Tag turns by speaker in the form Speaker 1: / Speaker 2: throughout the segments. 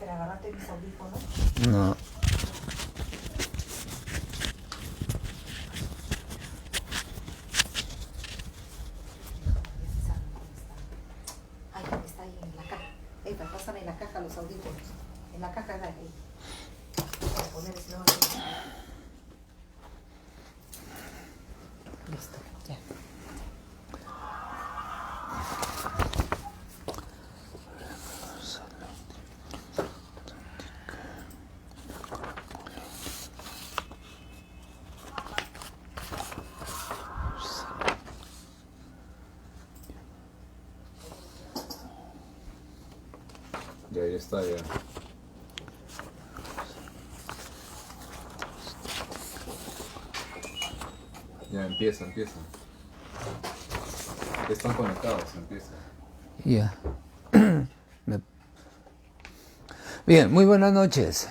Speaker 1: ¿Agarraste mis audífonos?
Speaker 2: No.
Speaker 1: Ay, está ahí en la caja. Eva, pásame en la caja los audífonos. En la caja de ahí. Voy a poner ese nuevo. Listo, ya.
Speaker 3: Ya está, ya. Ya empieza. Están conectados, empieza.
Speaker 2: Ya. Bien, muy buenas noches.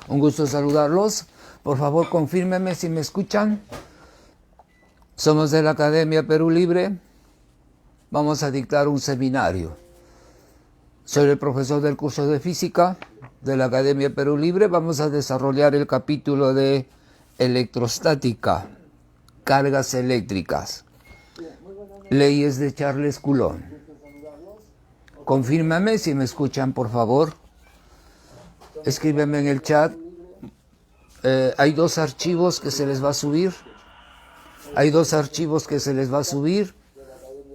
Speaker 2: Un gusto saludarlos. Por favor, confírmenme si me escuchan. Somos de la Academia Perú Libre. Vamos a dictar un seminario. Soy el profesor del curso de física de la Academia Perú Libre. Vamos a desarrollar el capítulo de electrostática, cargas eléctricas, leyes de Charles Coulomb. Confírmame si me escuchan, por favor. Escríbeme en el chat. Hay dos archivos que se les va a subir.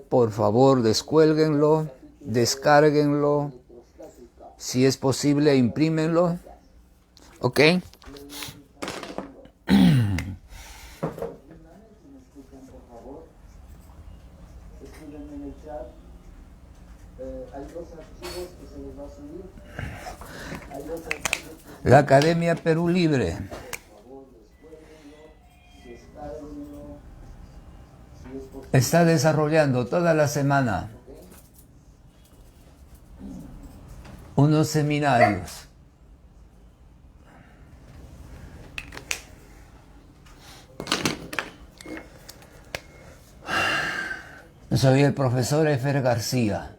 Speaker 2: Por favor, descuélguenlo, descárguenlo. Si es posible, imprímenlo. ¿Ok? La Academia Perú Libre está desarrollando toda la semana unos seminarios Soy el profesor Efer García.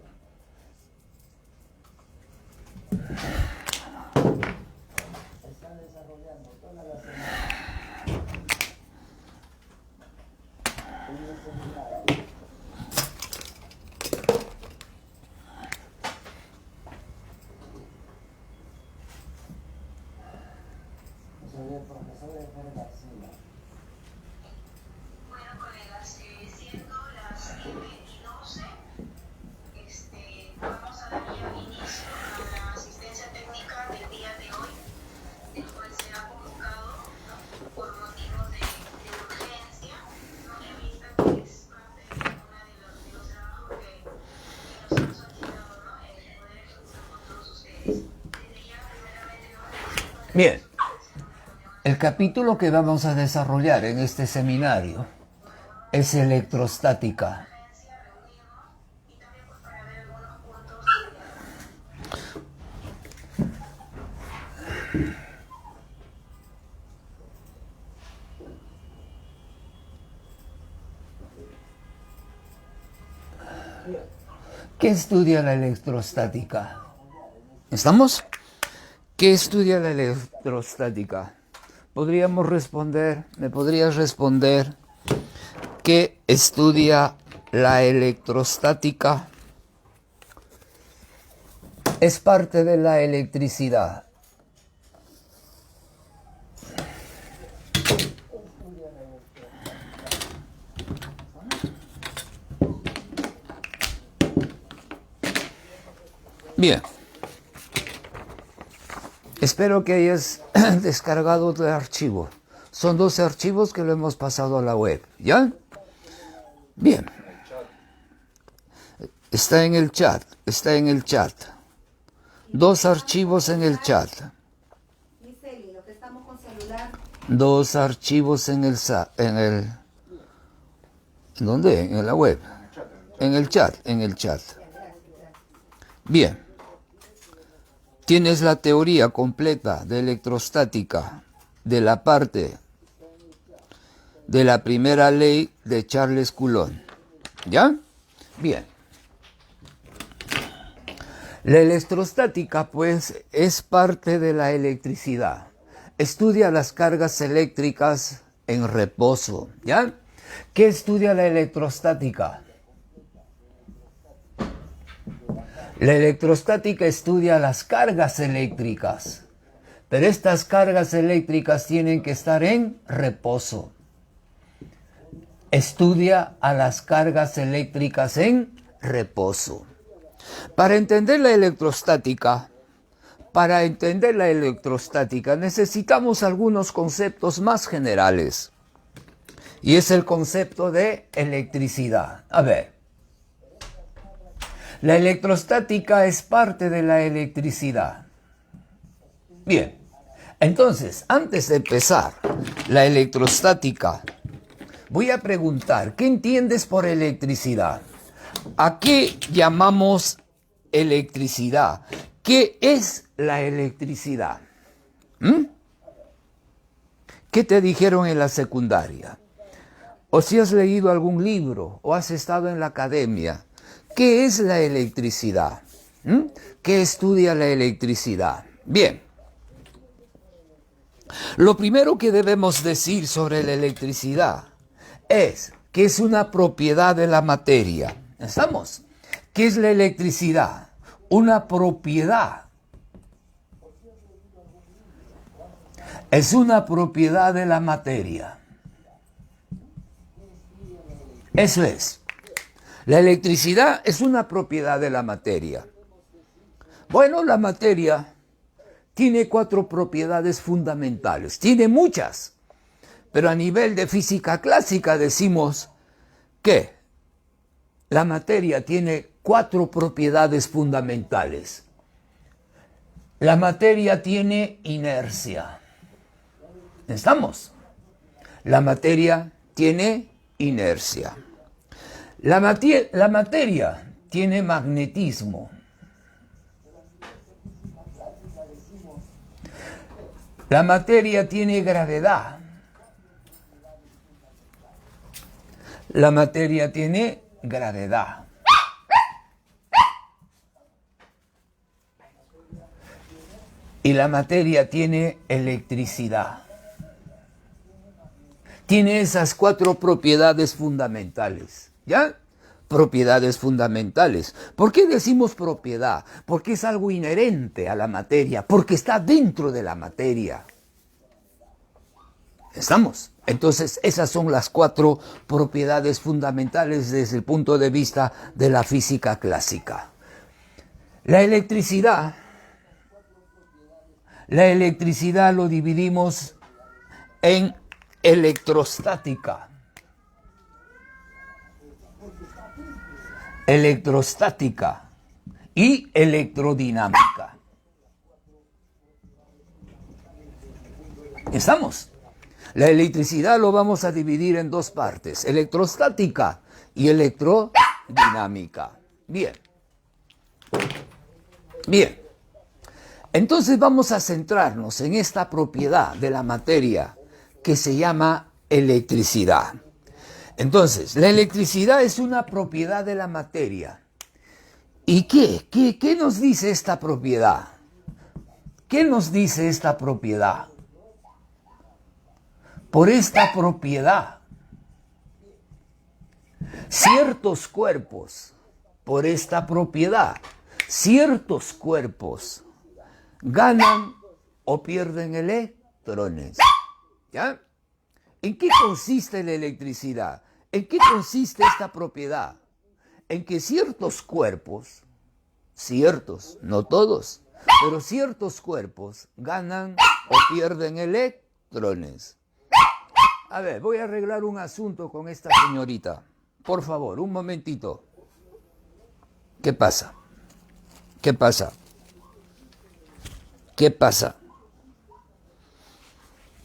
Speaker 2: Bien, el capítulo que vamos a desarrollar en este seminario es electrostática. ¿Qué estudia la electrostática? ¿Estamos? ¿Qué estudia la electrostática? ¿Me podrías responder qué estudia la electrostática? Es parte de la electricidad. Bien. Espero que hayas descargado el archivo. Son 12 archivos que lo hemos pasado a la web. ¿Ya? Bien. Está en el chat. 2 archivos en el chat. 2 archivos en el ¿dónde? En la web. En el chat. Bien. Tienes la teoría completa de electrostática de la parte de la primera ley de Charles Coulomb. ¿Ya? Bien. La electrostática, pues, es parte de la electricidad. Estudia las cargas eléctricas en reposo, ¿ya? ¿Qué estudia la electrostática? La electrostática estudia las cargas eléctricas, pero estas cargas eléctricas tienen que estar en reposo. Estudia a las cargas eléctricas en reposo. Para entender la electrostática, necesitamos algunos conceptos más generales. Y es el concepto de electricidad. A ver, la electrostática es parte de la electricidad. Bien, entonces, antes de empezar la electrostática, voy a preguntar, ¿qué entiendes por electricidad? ¿A qué llamamos electricidad? ¿Qué es la electricidad? ¿Qué te dijeron en la secundaria? O si has leído algún libro o has estado en la academia, ¿qué es la electricidad? ¿Qué estudia la electricidad? Bien, lo primero que debemos decir sobre la electricidad es que es una propiedad de la materia. ¿Estamos? ¿Qué es la electricidad? Una propiedad. Es una propiedad de la materia. Eso es. La electricidad es una propiedad de la materia. Bueno, la materia tiene 4 propiedades fundamentales. Tiene muchas. Pero a nivel de física clásica decimos que la materia tiene 4 propiedades fundamentales. La materia tiene inercia. ¿Estamos? La materia tiene inercia. La materia tiene magnetismo. La materia tiene gravedad. La materia tiene gravedad. Y la materia tiene electricidad. Tiene esas 4 propiedades fundamentales, ¿ya? Propiedades fundamentales. ¿Por qué decimos propiedad? Porque es algo inherente a la materia, porque está dentro de la materia. ¿Estamos? Entonces, esas son las 4 propiedades fundamentales desde el punto de vista de la física clásica. La electricidad lo dividimos en electrostática. Electrostática y electrodinámica. ¿Estamos? La electricidad lo vamos a dividir en 2 partes, electrostática y electrodinámica. Bien. Bien. Entonces vamos a centrarnos en esta propiedad de la materia que se llama electricidad. Entonces, la electricidad es una propiedad de la materia. ¿Y qué nos dice esta propiedad? ¿Qué nos dice esta propiedad? Por esta propiedad, ciertos cuerpos, por esta propiedad, ciertos cuerpos ganan o pierden electrones. ¿Ya? ¿En qué consiste la electricidad? ¿En qué consiste esta propiedad? En que ciertos cuerpos, ciertos, no todos, pero ciertos cuerpos ganan o pierden electrones. A ver, voy a arreglar un asunto con esta señorita. Por favor, un momentito. ¿Qué pasa? ¿Qué pasa? ¿Qué pasa?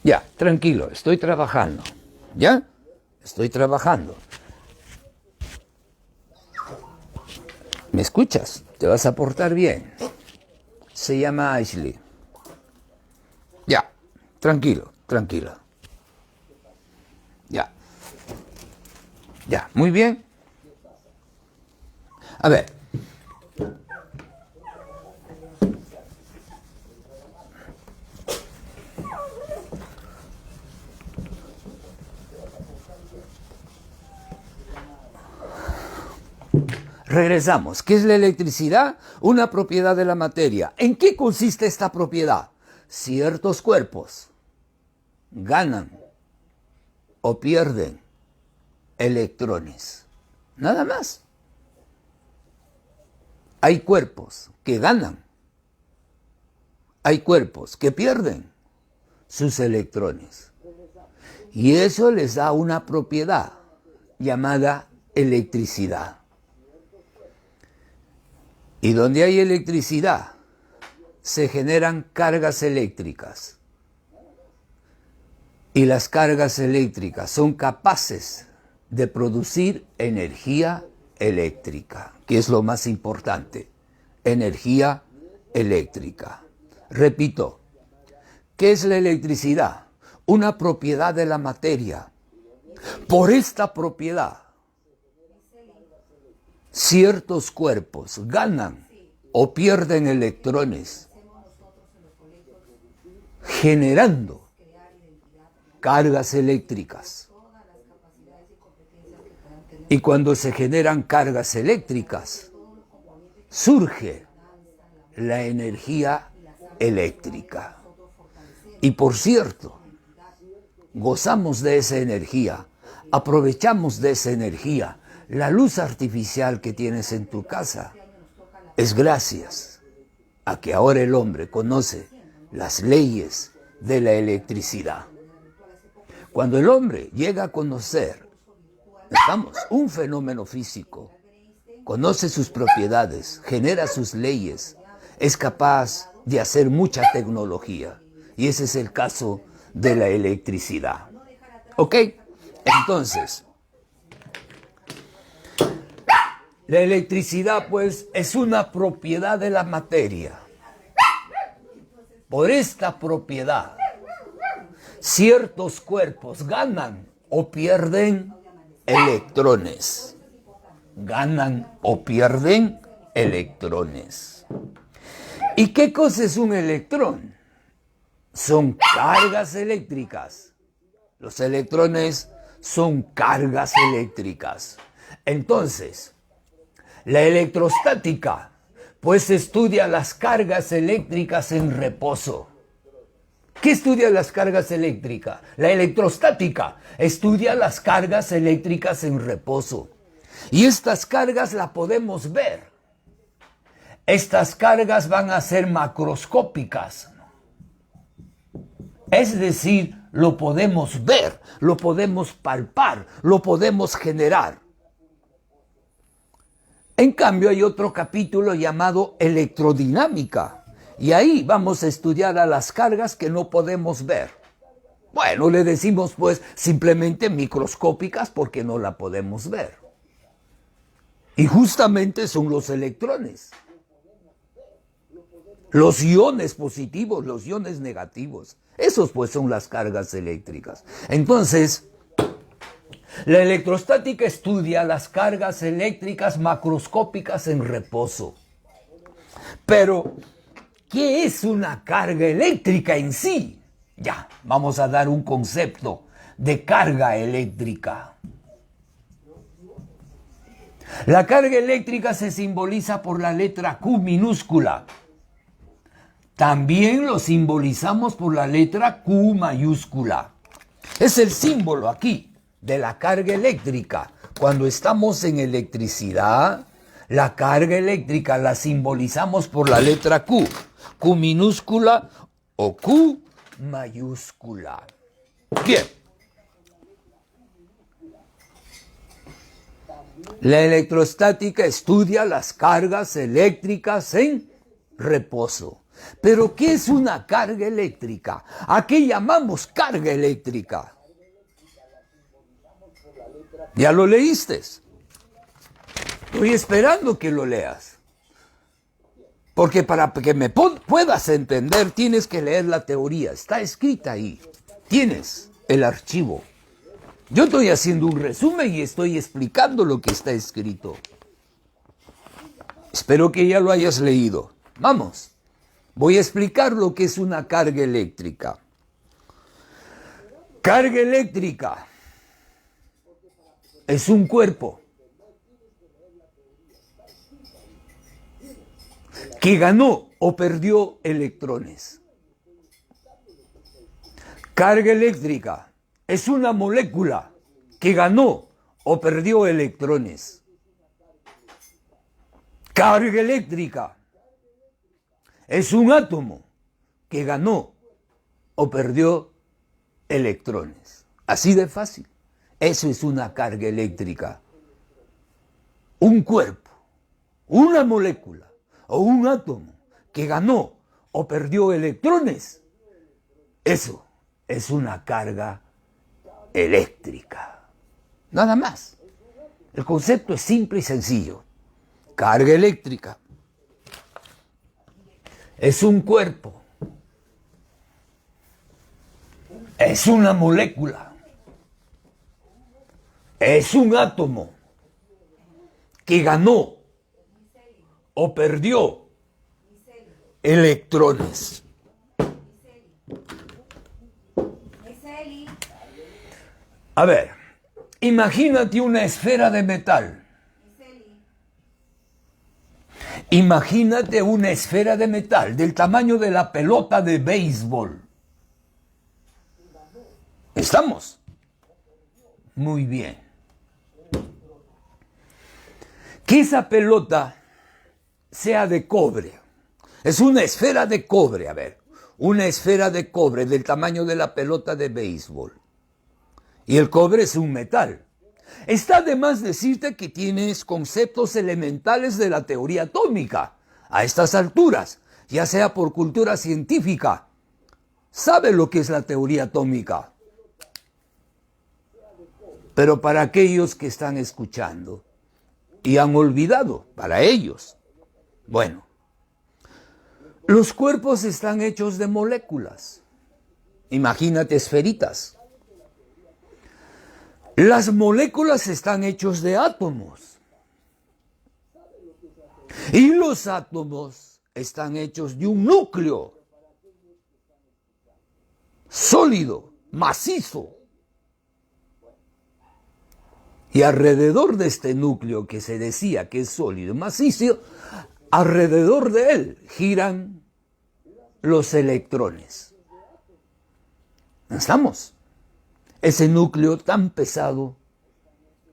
Speaker 2: Ya, tranquilo, estoy trabajando. ¿Ya? Estoy trabajando. ¿Me escuchas? Te vas a portar bien. Se llama Ashley. Ya, tranquilo, tranquilo. Ya. Ya, muy bien. A ver. Regresamos. ¿Qué es la electricidad? Una propiedad de la materia. ¿En qué consiste esta propiedad? Ciertos cuerpos ganan o pierden electrones. Nada más. Hay cuerpos que ganan. Hay cuerpos que pierden sus electrones. Y eso les da una propiedad llamada electricidad. Y donde hay electricidad, se generan cargas eléctricas. Y las cargas eléctricas son capaces de producir energía eléctrica, que es lo más importante, energía eléctrica. Repito, ¿qué es la electricidad? Una propiedad de la materia. Por esta propiedad, ciertos cuerpos ganan o pierden electrones, generando cargas eléctricas. Y cuando se generan cargas eléctricas, surge la energía eléctrica. Y por cierto, gozamos de esa energía, aprovechamos de esa energía. La luz artificial que tienes en tu casa es gracias a que ahora el hombre conoce las leyes de la electricidad. Cuando el hombre llega a conocer, un fenómeno físico, conoce sus propiedades, genera sus leyes, es capaz de hacer mucha tecnología. Y ese es el caso de la electricidad. ¿Ok? Entonces, la electricidad, pues, es una propiedad de la materia. Por esta propiedad, ciertos cuerpos ganan o pierden electrones. Ganan o pierden electrones. ¿Y qué cosa es un electrón? Son cargas eléctricas. Los electrones son cargas eléctricas. Entonces, la electrostática, pues estudia las cargas eléctricas en reposo. ¿Qué estudia las cargas eléctricas? La electrostática estudia las cargas eléctricas en reposo. Y estas cargas las podemos ver. Estas cargas van a ser macroscópicas. Es decir, lo podemos ver, lo podemos palpar, lo podemos generar. En cambio, hay otro capítulo llamado electrodinámica. Y ahí vamos a estudiar a las cargas que no podemos ver. Bueno, le decimos pues simplemente microscópicas porque no la podemos ver. Y justamente son los electrones. Los iones positivos, los iones negativos. Esos pues son las cargas eléctricas. Entonces, la electrostática estudia las cargas eléctricas macroscópicas en reposo. Pero, ¿qué es una carga eléctrica en sí? Ya, vamos a dar un concepto de carga eléctrica. La carga eléctrica se simboliza por la letra Q minúscula. También lo simbolizamos por la letra Q mayúscula. Es el símbolo aquí de la carga eléctrica. Cuando estamos en electricidad, la carga eléctrica la simbolizamos por la letra Q. Q minúscula o Q mayúscula. Bien. La electrostática estudia las cargas eléctricas en reposo. Pero, ¿qué es una carga eléctrica? ¿A qué llamamos carga eléctrica? ¿Ya lo leíste? Estoy esperando que lo leas. Porque para que me puedas entender, tienes que leer la teoría. Está escrita ahí. Tienes el archivo. Yo estoy haciendo un resumen y estoy explicando lo que está escrito. Espero que ya lo hayas leído. Vamos. Voy a explicar lo que es una carga eléctrica. Carga eléctrica es un cuerpo que ganó o perdió electrones. Carga eléctrica es una molécula que ganó o perdió electrones. Carga eléctrica es un átomo que ganó o perdió electrones. Así de fácil. Eso es una carga eléctrica. Un cuerpo, una molécula o un átomo que ganó o perdió electrones, eso es una carga eléctrica. Nada más. El concepto es simple y sencillo. Carga eléctrica es un cuerpo, es una molécula, es un átomo que ganó o perdió electrones. A ver, imagínate una esfera de metal. Imagínate una esfera de metal del tamaño de la pelota de béisbol. ¿Estamos? Muy bien. Que esa pelota sea de cobre. Es una esfera de cobre, a ver. Una esfera de cobre del tamaño de la pelota de béisbol. Y el cobre es un metal. Está de más decirte que tienes conceptos elementales de la teoría atómica. A estas alturas, ya sea por cultura científica, sabe lo que es la teoría atómica. Pero para aquellos que están escuchando y han olvidado, para ellos, bueno, los cuerpos están hechos de moléculas. Imagínate esferitas. Las moléculas están hechos de átomos. Y los átomos están hechos de un núcleo sólido, macizo. Y alrededor de este núcleo que se decía que es sólido y macizo, alrededor de él giran los electrones. ¿Estamos? Ese núcleo tan pesado,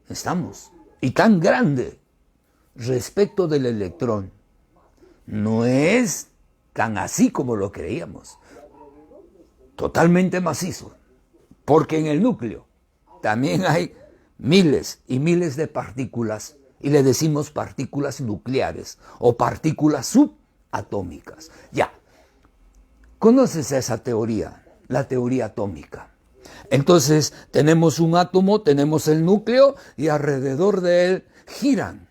Speaker 2: estamos, y tan grande respecto del electrón, no es tan así como lo creíamos. Totalmente macizo, porque en el núcleo también hay miles y miles de partículas, y le decimos partículas nucleares o partículas subatómicas. Ya, ¿conoces esa teoría? La teoría atómica. Entonces tenemos un átomo, tenemos el núcleo y alrededor de él giran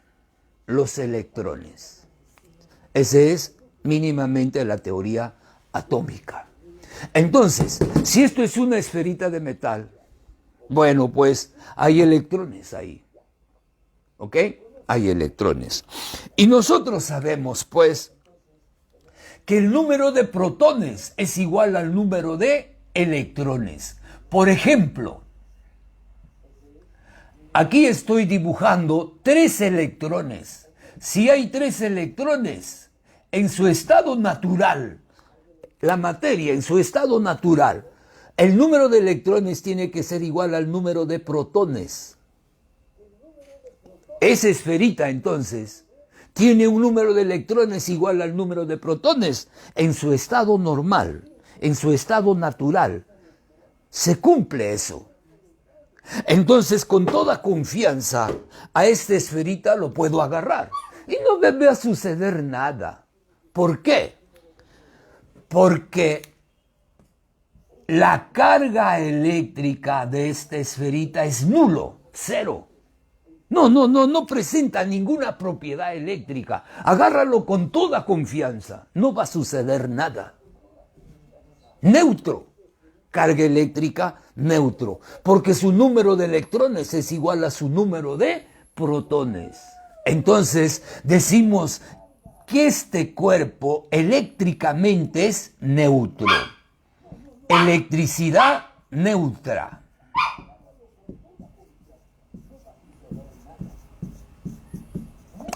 Speaker 2: los electrones. Esa es mínimamente la teoría atómica. Entonces, si esto es una esferita de metal, bueno, pues hay electrones ahí. ¿Ok? Hay electrones. Y nosotros sabemos, pues, que el número de protones es igual al número de electrones. Por ejemplo, aquí estoy dibujando 3 electrones. Si hay 3 electrones en su estado natural, la materia en su estado natural, el número de electrones tiene que ser igual al número de protones. Esa esferita, entonces, tiene un número de electrones igual al número de protones en su estado normal, en su estado natural. Se cumple eso. Entonces, con toda confianza, a esta esferita lo puedo agarrar y no me va a suceder nada. ¿Por qué? Porque la carga eléctrica de esta esferita es nulo, cero. No presenta ninguna propiedad eléctrica. Agárralo con toda confianza. No va a suceder nada. Neutro. Carga eléctrica, neutro. Porque su número de electrones es igual a su número de protones. Entonces, decimos que este cuerpo eléctricamente es neutro. Electricidad neutra.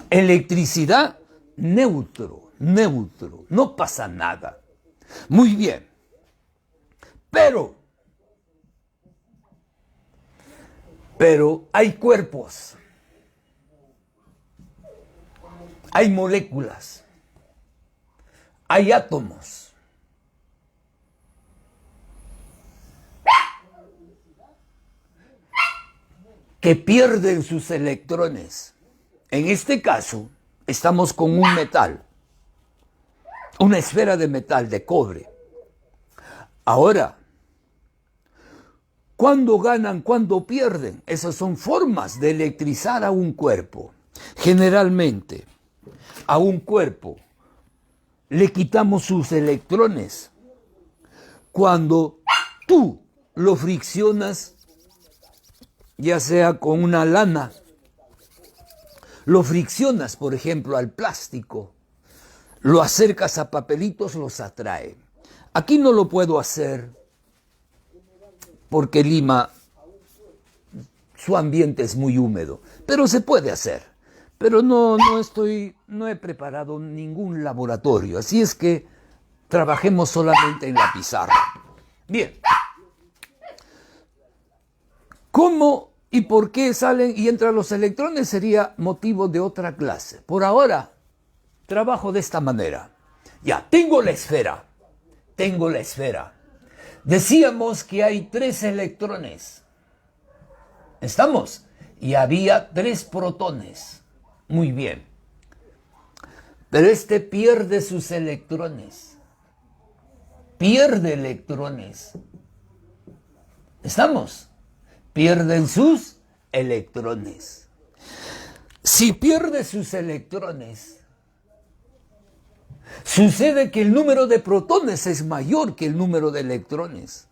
Speaker 2: Electricidad neutro. neutro, no pasa nada. Muy bien. Pero hay cuerpos, hay moléculas, hay átomos que pierden sus electrones. En este caso, estamos con un metal, una esfera de metal, de cobre. Ahora, ¿cuándo ganan, cuándo pierden? Esas son formas de electrizar a un cuerpo. Generalmente, a un cuerpo le quitamos sus electrones cuando tú lo friccionas, ya sea con una lana, lo friccionas, por ejemplo, al plástico, lo acercas a papelitos, los atrae. Aquí no lo puedo hacer porque Lima, su ambiente es muy húmedo, pero se puede hacer. Pero no he preparado ningún laboratorio, así es que trabajemos solamente en la pizarra. Bien. ¿Cómo y por qué salen y entran los electrones? Sería motivo de otra clase. Por ahora, trabajo de esta manera. Ya, tengo la esfera. Decíamos que hay 3 electrones. ¿Estamos? Y había 3 protones. Muy bien. Pero este pierde sus electrones. Pierde electrones. ¿Estamos? Pierden sus electrones. Si pierde sus electrones, sucede que el número de protones es mayor que el número de electrones.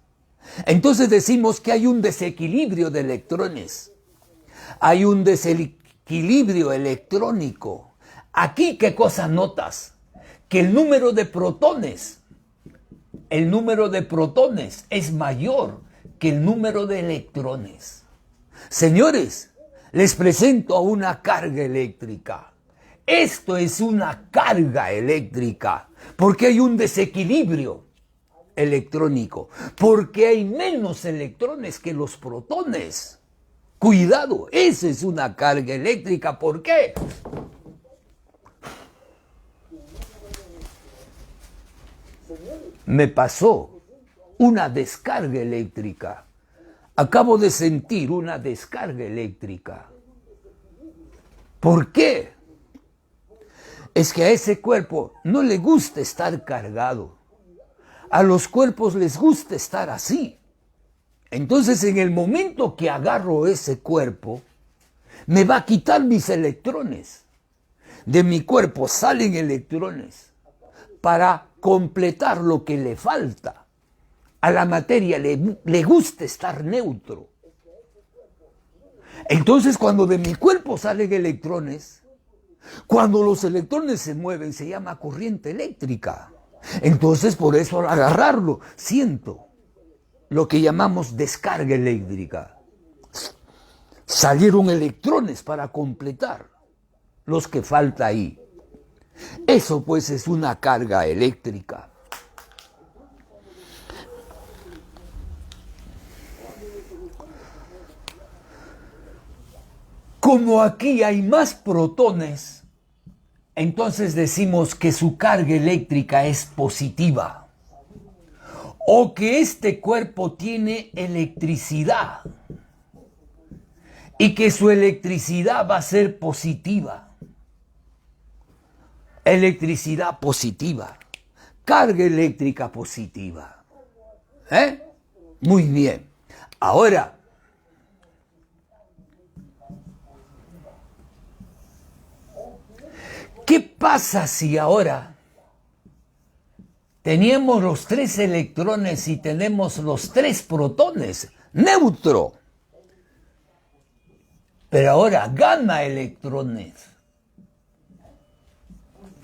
Speaker 2: Entonces decimos que hay un desequilibrio de electrones. Hay un desequilibrio electrónico. Aquí, ¿qué cosa notas? Que el número de protones es mayor que el número de electrones. Señores, les presento a una carga eléctrica. Esto es una carga eléctrica, porque hay un desequilibrio electrónico, porque hay menos electrones que los protones. Cuidado, esa es una carga eléctrica. ¿Por qué? Me pasó una descarga eléctrica. Acabo de sentir una descarga eléctrica. ¿Por qué? Es que a ese cuerpo no le gusta estar cargado. A los cuerpos les gusta estar así. Entonces, en el momento que agarro ese cuerpo, me va a quitar mis electrones. De mi cuerpo salen electrones para completar lo que le falta. A la materia le gusta estar neutro. Entonces, cuando de mi cuerpo salen electrones, cuando los electrones se mueven, se llama corriente eléctrica. Entonces, por eso al agarrarlo, siento lo que llamamos descarga eléctrica. Salieron electrones para completar los que falta ahí. Eso pues es una carga eléctrica. Como aquí hay más protones, entonces decimos que su carga eléctrica es positiva. O que este cuerpo tiene electricidad. Y que su electricidad va a ser positiva. Electricidad positiva. Carga eléctrica positiva. Muy bien. Ahora, ¿qué pasa si ahora teníamos los 3 electrones y tenemos los 3 protones? Neutro. Pero ahora gana electrones.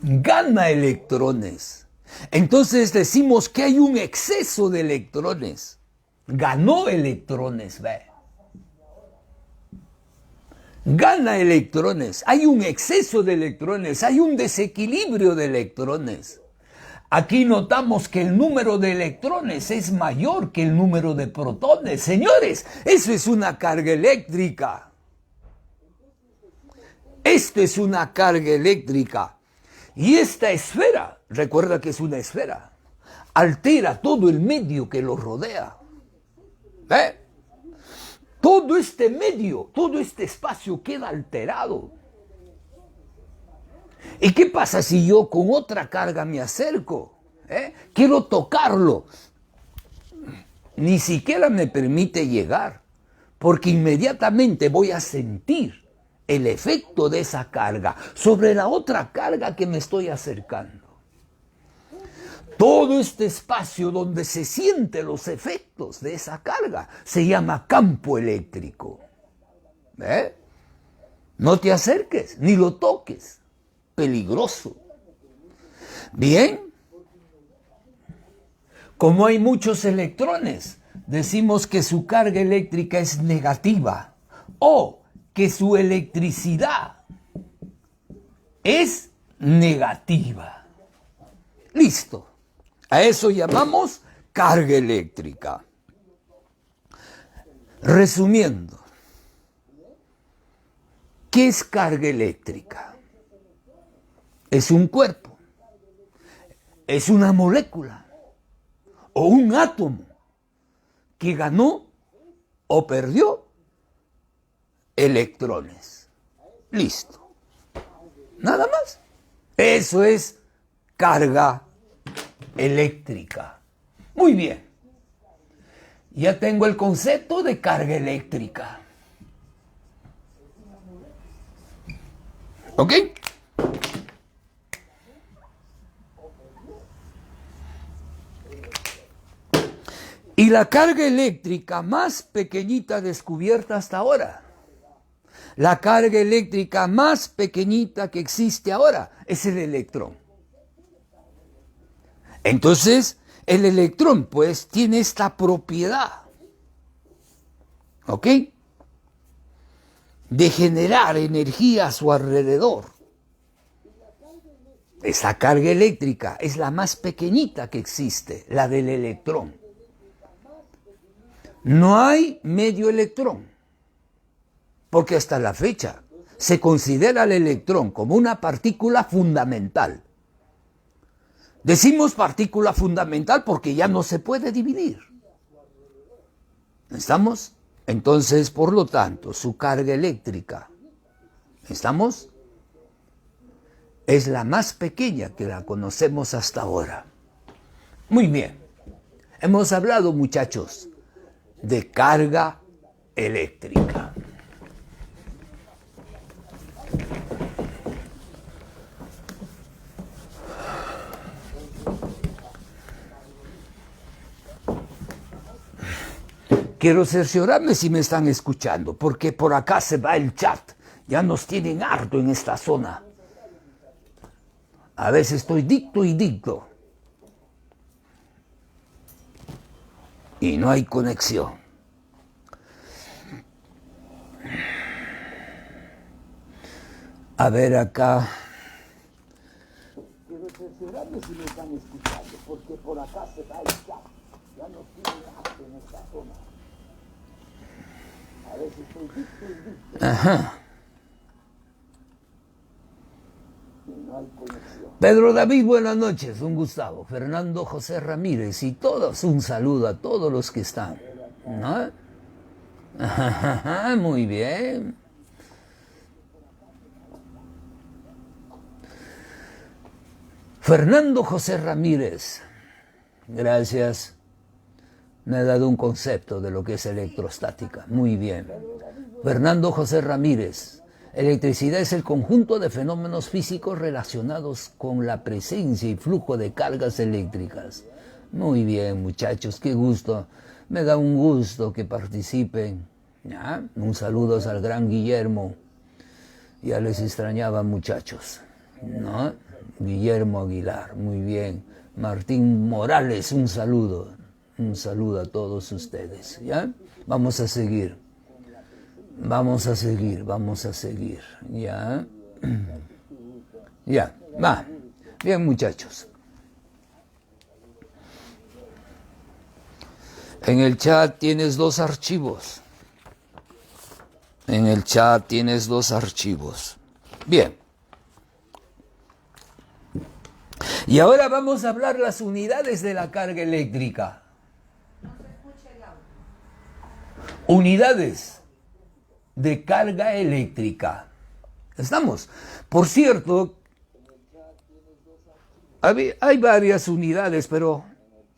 Speaker 2: Gana electrones. Entonces decimos que hay un exceso de electrones. Ganó electrones, ve. gana electrones, hay un exceso de electrones, hay un desequilibrio de electrones. Aquí notamos que el número de electrones es mayor que el número de protones. Señores, eso es una carga eléctrica. Esto es una carga eléctrica. Y esta esfera, recuerda que es una esfera, altera todo el medio que lo rodea. ¿Ve? Todo este medio, todo este espacio queda alterado. ¿Y qué pasa si yo con otra carga me acerco? Quiero tocarlo. Ni siquiera me permite llegar, porque inmediatamente voy a sentir el efecto de esa carga sobre la otra carga que me estoy acercando. Todo este espacio donde se sienten los efectos de esa carga se llama campo eléctrico. No te acerques, ni lo toques. Peligroso. Bien. Como hay muchos electrones, decimos que su carga eléctrica es negativa o que su electricidad es negativa. Listo. A eso llamamos carga eléctrica. Resumiendo, ¿qué es carga eléctrica? Es un cuerpo, es una molécula o un átomo que ganó o perdió electrones. Listo. Nada más. Eso es carga eléctrica. Muy bien. Ya tengo el concepto de carga eléctrica. ¿Ok? Y la carga eléctrica más pequeñita descubierta hasta ahora, la carga eléctrica más pequeñita que existe ahora es el electrón. Entonces, el electrón pues tiene esta propiedad, ¿ok? De generar energía a su alrededor. Esa carga eléctrica es la más pequeñita que existe, la del electrón. No hay medio electrón, porque hasta la fecha se considera el electrón como una partícula fundamental. Decimos partícula fundamental porque ya no se puede dividir. ¿Estamos? Entonces, por lo tanto, su carga eléctrica, ¿estamos? Es la más pequeña que la conocemos hasta ahora. Muy bien. Hemos hablado, muchachos, de carga eléctrica. Quiero cerciorarme si me están escuchando, porque por acá se va el chat. Ya nos tienen harto en esta zona. A veces estoy dicto y dicto. Y no hay conexión. A ver acá. Quiero cerciorarme si me están escuchando, porque por acá se va el chat. Ya nos tienen harto en esta zona. A veces estoy dicto y dicto. Ajá. No hay conexión. Pedro David, buenas noches, un Gustavo. Fernando José Ramírez y todos, un saludo a todos los que están. ¿No? Ajá, muy bien. Fernando José Ramírez, gracias. Me ha dado un concepto de lo que es electrostática. Muy bien. Fernando José Ramírez. Electricidad es el conjunto de fenómenos físicos relacionados con la presencia y flujo de cargas eléctricas. Muy bien, muchachos, qué gusto. Me da un gusto que participen. ¿Ya? Un saludo al gran Guillermo. Ya les extrañaba, muchachos. ¿No? Guillermo Aguilar, muy bien. Martín Morales, un saludo. Un saludo a todos ustedes. ¿Ya? Vamos a seguir. Vamos a seguir. Ya. Ya, va. Bien, muchachos. En el chat tienes dos archivos. Bien. Y ahora vamos a hablar las unidades de la carga eléctrica. Unidades de carga eléctrica. ¿Estamos? Por cierto, hay varias unidades, pero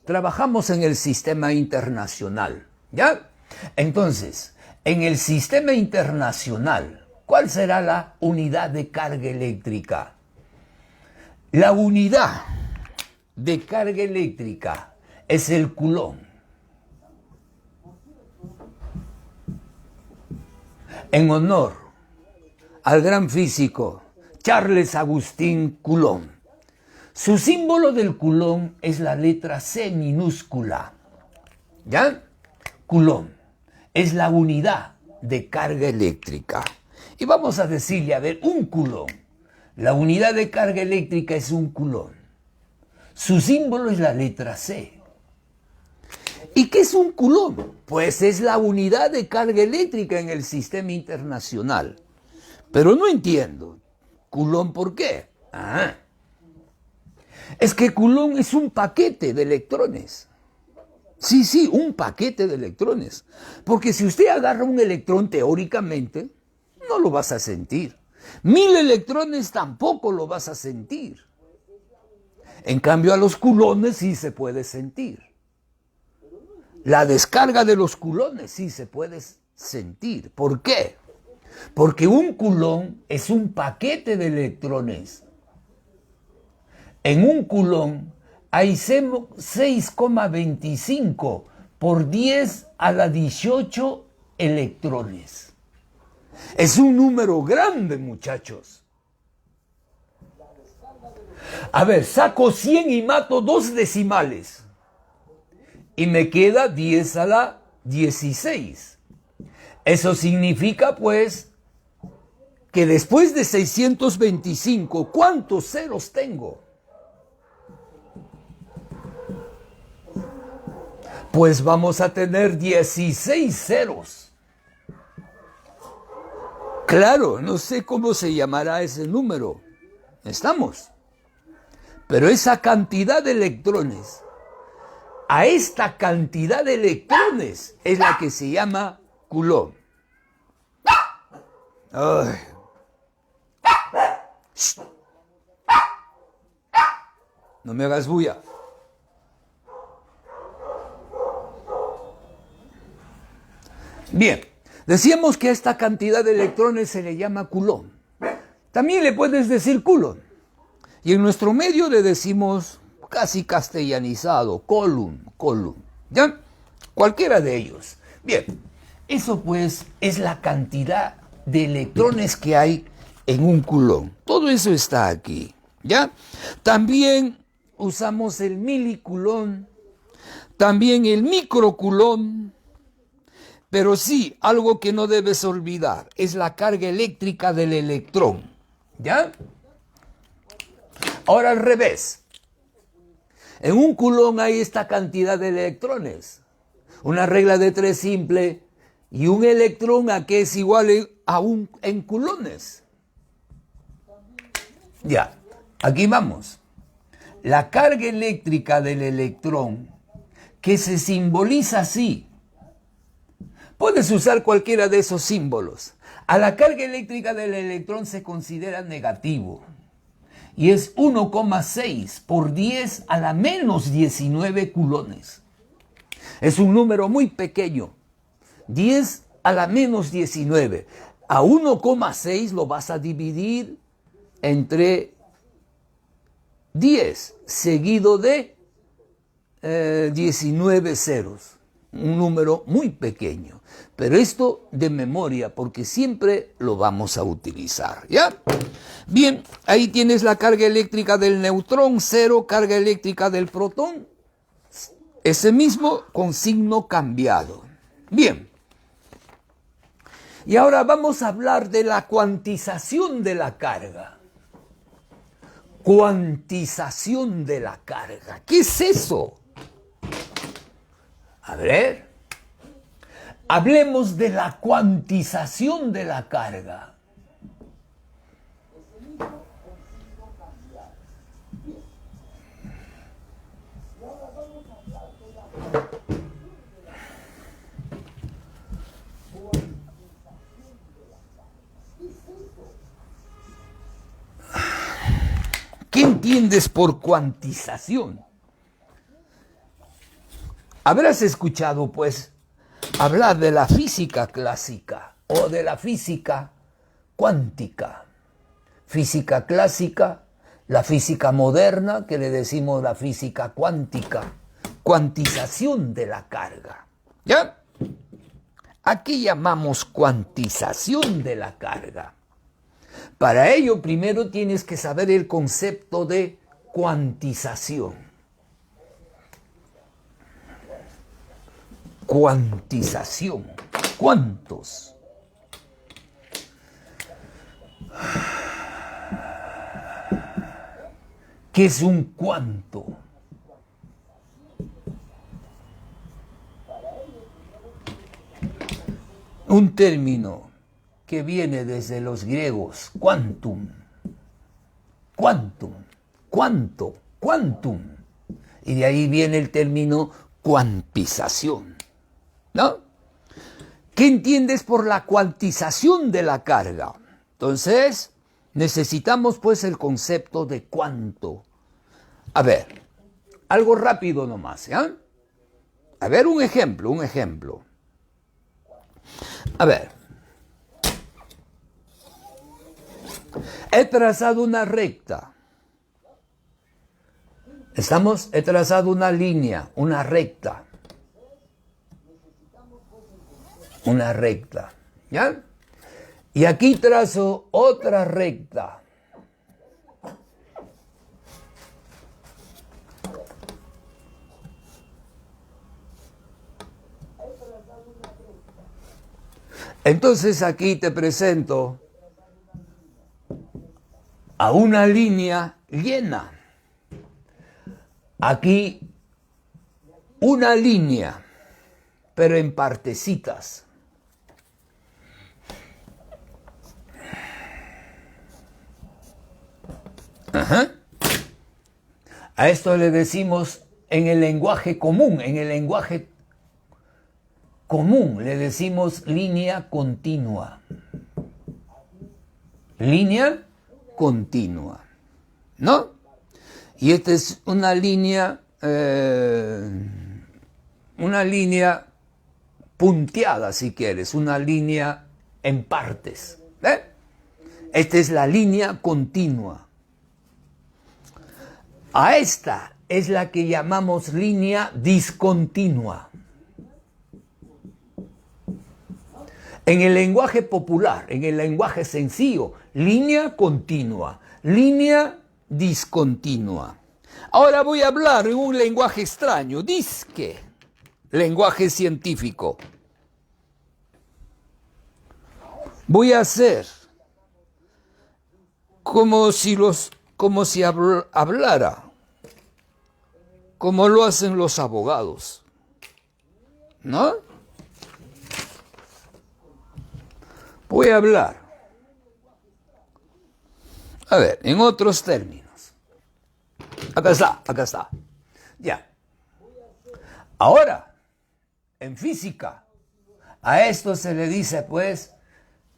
Speaker 2: trabajamos en el sistema internacional, ¿ya? Entonces, en el sistema internacional, ¿cuál será la unidad de carga eléctrica? La unidad de carga eléctrica es el coulomb. En honor al gran físico Charles Agustín Coulomb. Su símbolo del coulomb es la letra C minúscula. ¿Ya? Coulomb es la unidad de carga eléctrica. Y vamos a decirle, a ver, un coulomb. La unidad de carga eléctrica es un coulomb. Su símbolo es la letra C. ¿Y qué es un coulomb? Pues es la unidad de carga eléctrica en el sistema internacional. Pero no entiendo. ¿Coulomb por qué? Es que coulomb es un paquete de electrones. Sí, un paquete de electrones. Porque si usted agarra un electrón teóricamente, no lo vas a sentir. 1000 electrones tampoco lo vas a sentir. En cambio, a los coulombs sí se puede sentir. La descarga de los coulombs sí se puede sentir. ¿Por qué? Porque un coulomb es un paquete de electrones. En un coulomb hay 6,25 por 10 a la 18 electrones. Es un número grande, muchachos. A ver, saco 100 y mato 2 decimales. Y me queda 10 a la 16. Eso significa, pues, que después de 625, ¿cuántos ceros tengo? Pues vamos a tener 16 ceros. Claro, no sé cómo se llamará ese número. ¿Estamos? Pero esa cantidad de electrones, a esta cantidad de electrones es la que se llama coulomb. Ay. Shh. No me hagas bulla. Bien, decíamos que a esta cantidad de electrones se le llama coulomb. También le puedes decir coulomb. Y en nuestro medio le decimos casi castellanizado, coulomb. ¿Ya? Cualquiera de ellos. Bien, eso pues es la cantidad de electrones que hay en un coulomb. Todo eso está aquí. ¿Ya? También usamos el milicoulomb, también el microcoulomb. Pero sí, algo que no debes olvidar es la carga eléctrica del electrón. ¿Ya? Ahora al revés. En un coulomb hay esta cantidad de electrones. Una regla de 3 simple. Y un electrón a que es igual a un en coulombs. Ya, aquí vamos. La carga eléctrica del electrón, que se simboliza así. Puedes usar cualquiera de esos símbolos. A la carga eléctrica del electrón se considera negativo. Y es 1,6 por 10 a la menos 19 coulombs. Es un número muy pequeño. 10 a la menos 19. A 1,6 lo vas a dividir entre 10 seguido de 19 ceros. Un número muy pequeño. Pero esto de memoria, porque siempre lo vamos a utilizar, ¿ya? Bien, ahí tienes la carga eléctrica del neutrón, 0, carga eléctrica del protón. Ese mismo con signo cambiado. Bien. Y ahora vamos a hablar de la cuantización de la carga. Cuantización de la carga. ¿Qué es eso? A ver. Hablemos de la cuantización de la carga. ¿Qué entiendes por cuantización? Habrás escuchado, pues, hablar de la física clásica o de la física cuántica. Física clásica, la física moderna, que le decimos la física cuántica. Cuantización de la carga. ¿Ya? Aquí llamamos cuantización de la carga. Para ello, primero tienes que saber el concepto de cuantización. Cuantización. ¿Cuántos? ¿Qué es un cuánto? Un término que viene desde los griegos, quantum, quantum, cuánto, quantum, y de ahí viene el término cuantización, ¿no? ¿Qué entiendes por la cuantización de la carga? Entonces, necesitamos pues el concepto de cuánto. A ver, algo rápido nomás, ¿ya? A ver, un ejemplo. A ver. He trazado una recta. He trazado una línea, una recta. Una recta, ¿ya? Y aquí trazo otra recta. Entonces aquí te presento a una línea llena. Aquí una línea, pero en partecitas. Ajá. A esto le decimos en el lenguaje común, le decimos línea continua. Línea continua, ¿no? Y esta es una línea punteada, si quieres, una línea en partes. Esta es la línea continua. A esta es la que llamamos línea discontinua. En el lenguaje popular, en el lenguaje sencillo, línea continua, línea discontinua. Ahora voy a hablar en un lenguaje extraño, disque, lenguaje científico. Voy a hacer como si hablara, como lo hacen los abogados, ¿no? Voy a hablar, a ver, en otros términos. Acá está. Ya. Ahora, en física, a esto se le dice, pues,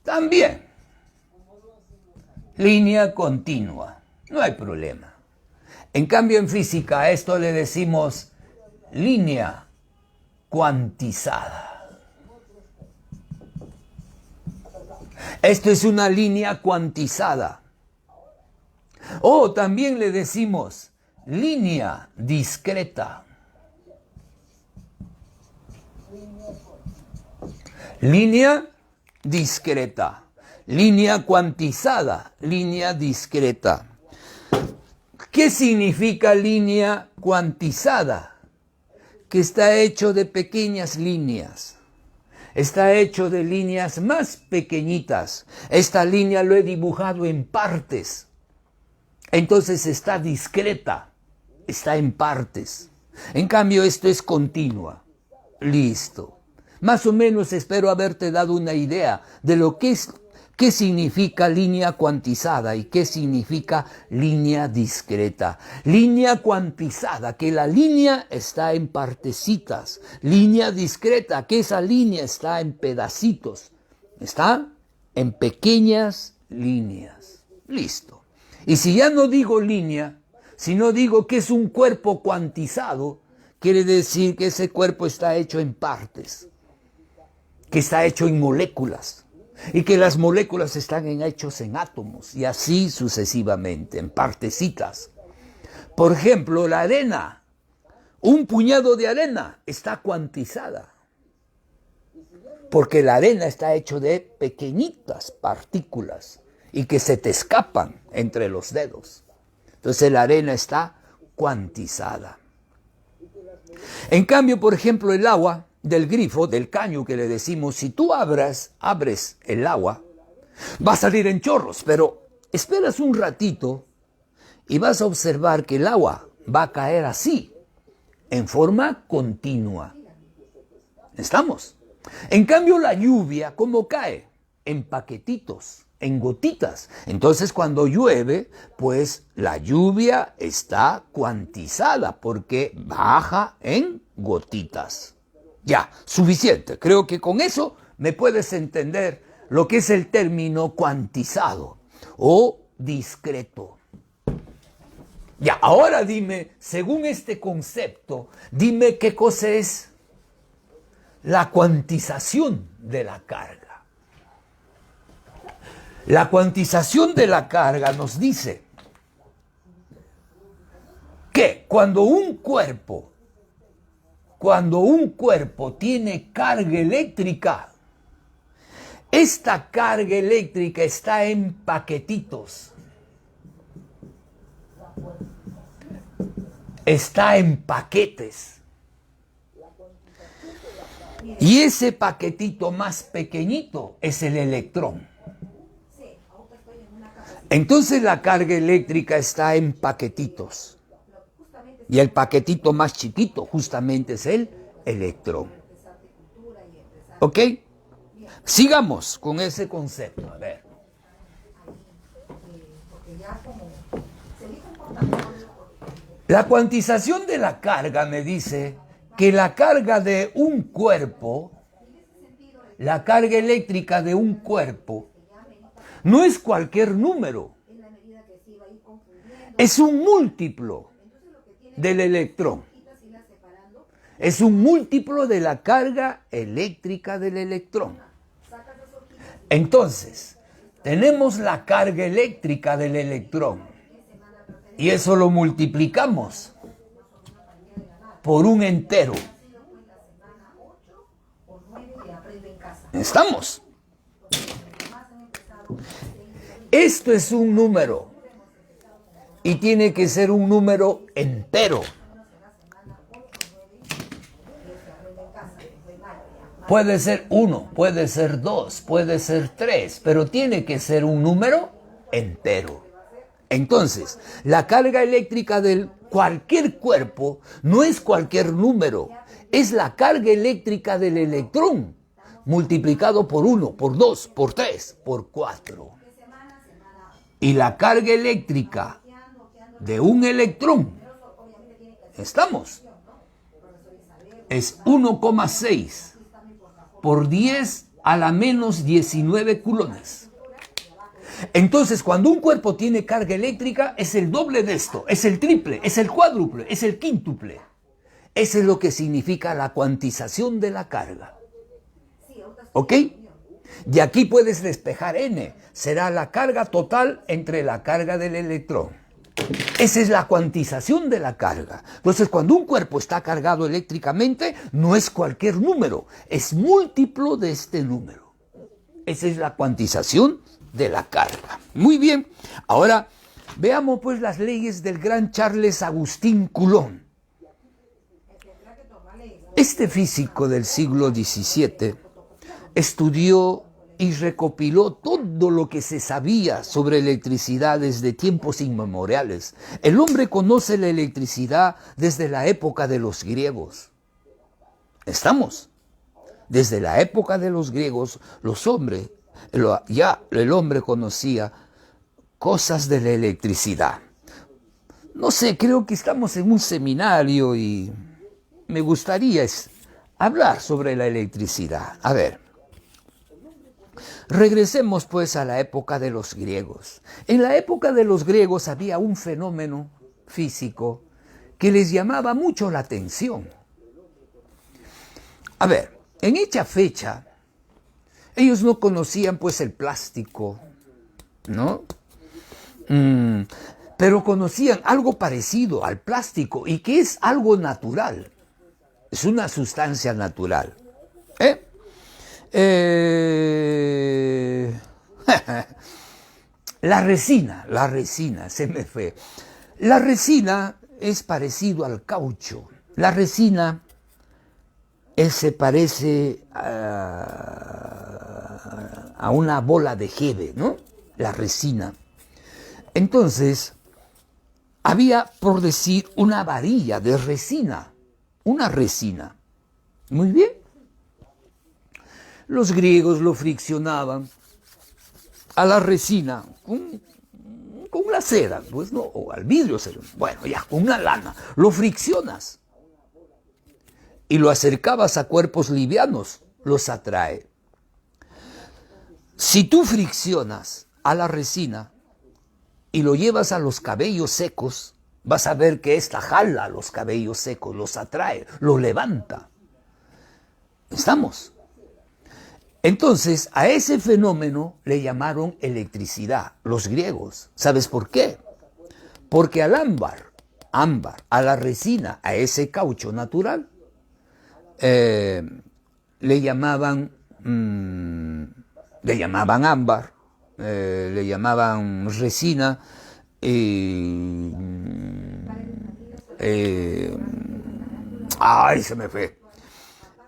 Speaker 2: también línea continua. No hay problema. En cambio, en física, a esto le decimos línea cuantizada. Esto es una línea cuantizada. O también le decimos línea discreta. Línea discreta. Línea cuantizada. Línea discreta. ¿Qué significa línea cuantizada? Que está hecho de pequeñas líneas. está hecho de líneas más pequeñitas. Esta línea lo he dibujado en partes. Entonces está discreta, está en partes. En cambio, esto es continua. Listo. Más o menos espero haberte dado una idea de lo que es, qué significa línea cuantizada y qué significa línea discreta. Línea cuantizada, que la línea está en partecitas. Línea discreta, que esa línea está en pedacitos. Está en pequeñas líneas. Listo. Y si ya no digo línea, si no digo que es un cuerpo cuantizado, quiere decir que ese cuerpo está hecho en partes, que está hecho en moléculas, y que las moléculas están hechos en átomos, y así sucesivamente, en partecitas. Por ejemplo, la arena, un puñado de arena está cuantizada, porque la arena está hecho de pequeñitas partículas, y que se te escapan entre los dedos. Entonces la arena está cuantizada. En cambio, por ejemplo, el agua del grifo, del caño que le decimos, si tú abres el agua, va a salir en chorros, pero esperas un ratito y vas a observar que el agua va a caer así, en forma continua. ¿Estamos? En cambio, la lluvia, ¿cómo cae? En paquetitos, en gotitas. Entonces, cuando llueve, pues la lluvia está cuantizada porque baja en gotitas. Ya, suficiente. Creo que con eso me puedes entender lo que es el término cuantizado o discreto. Ya, ahora dime, según este concepto, dime qué cosa es la cuantización de la carga. La cuantización de la carga nos dice que cuando un cuerpo tiene carga eléctrica, esta carga eléctrica está en paquetitos, está en paquetes. Y ese paquetito más pequeñito es el electrón. Entonces la carga eléctrica está en paquetitos. Y el paquetito más chiquito justamente es el electrón. ¿Ok? Sigamos con ese concepto. A ver. La cuantización de la carga me dice que la carga de un cuerpo, la carga eléctrica de un cuerpo, no es cualquier número, es un múltiplo del electrón. Es un múltiplo de la carga eléctrica del electrón. Entonces, tenemos la carga eléctrica del electrón y eso lo multiplicamos por un entero. ¿Estamos? Esto es un número y tiene que ser un número entero. Puede ser 1, puede ser 2, puede ser 3, pero tiene que ser un número entero. Entonces, la carga eléctrica de cualquier cuerpo no es cualquier número, es la carga eléctrica del electrón multiplicado por 1, por 2, por 3, por 4. Y la carga eléctrica de un electrón, ¿estamos? Es 1,6 por 10 a la menos 19 coulombs. Entonces, cuando un cuerpo tiene carga eléctrica, es el doble de esto, es el triple, es el cuádruple, es el quíntuple. Eso es lo que significa la cuantización de la carga. ¿Ok? Y aquí puedes despejar N. Será la carga total entre la carga del electrón. Esa es la cuantización de la carga. Entonces, cuando un cuerpo está cargado eléctricamente, no es cualquier número, es múltiplo de este número. Esa es la cuantización de la carga. Muy bien. Ahora, veamos pues las leyes del gran Charles Agustín Coulomb. Este físico del siglo XVII estudió y recopiló todo lo que se sabía sobre electricidad desde tiempos inmemoriales. El hombre conoce la electricidad desde la época de los griegos. ¿Estamos? Desde la época de los griegos, el hombre conocía cosas de la electricidad. No sé, creo que estamos en un seminario y me gustaría hablar sobre la electricidad. A ver, regresemos pues a la época de los griegos. En la época de los griegos había un fenómeno físico que les llamaba mucho la atención. A ver, en hecha fecha, ellos no conocían pues el plástico, ¿no? Pero conocían algo parecido al plástico y que es algo natural. Es una sustancia natural. La resina, se me fue. La resina es parecido al caucho. La resina se parece a una bola de jeve, ¿no? La resina. Entonces, había, por decir, una varilla de resina, una resina. Muy bien. Los griegos lo friccionaban a la resina con la cera, pues no, o al vidrio, bueno, ya, con una lana. Lo friccionas y lo acercabas a cuerpos livianos, los atrae. Si tú friccionas a la resina y lo llevas a los cabellos secos, vas a ver que esta jala a los cabellos secos, los atrae, los levanta. ¿Estamos? Entonces, a ese fenómeno le llamaron electricidad, los griegos. ¿Sabes por qué? Porque al ámbar, a la resina, a ese caucho natural, le llamaban ámbar, le llamaban resina, se me fue.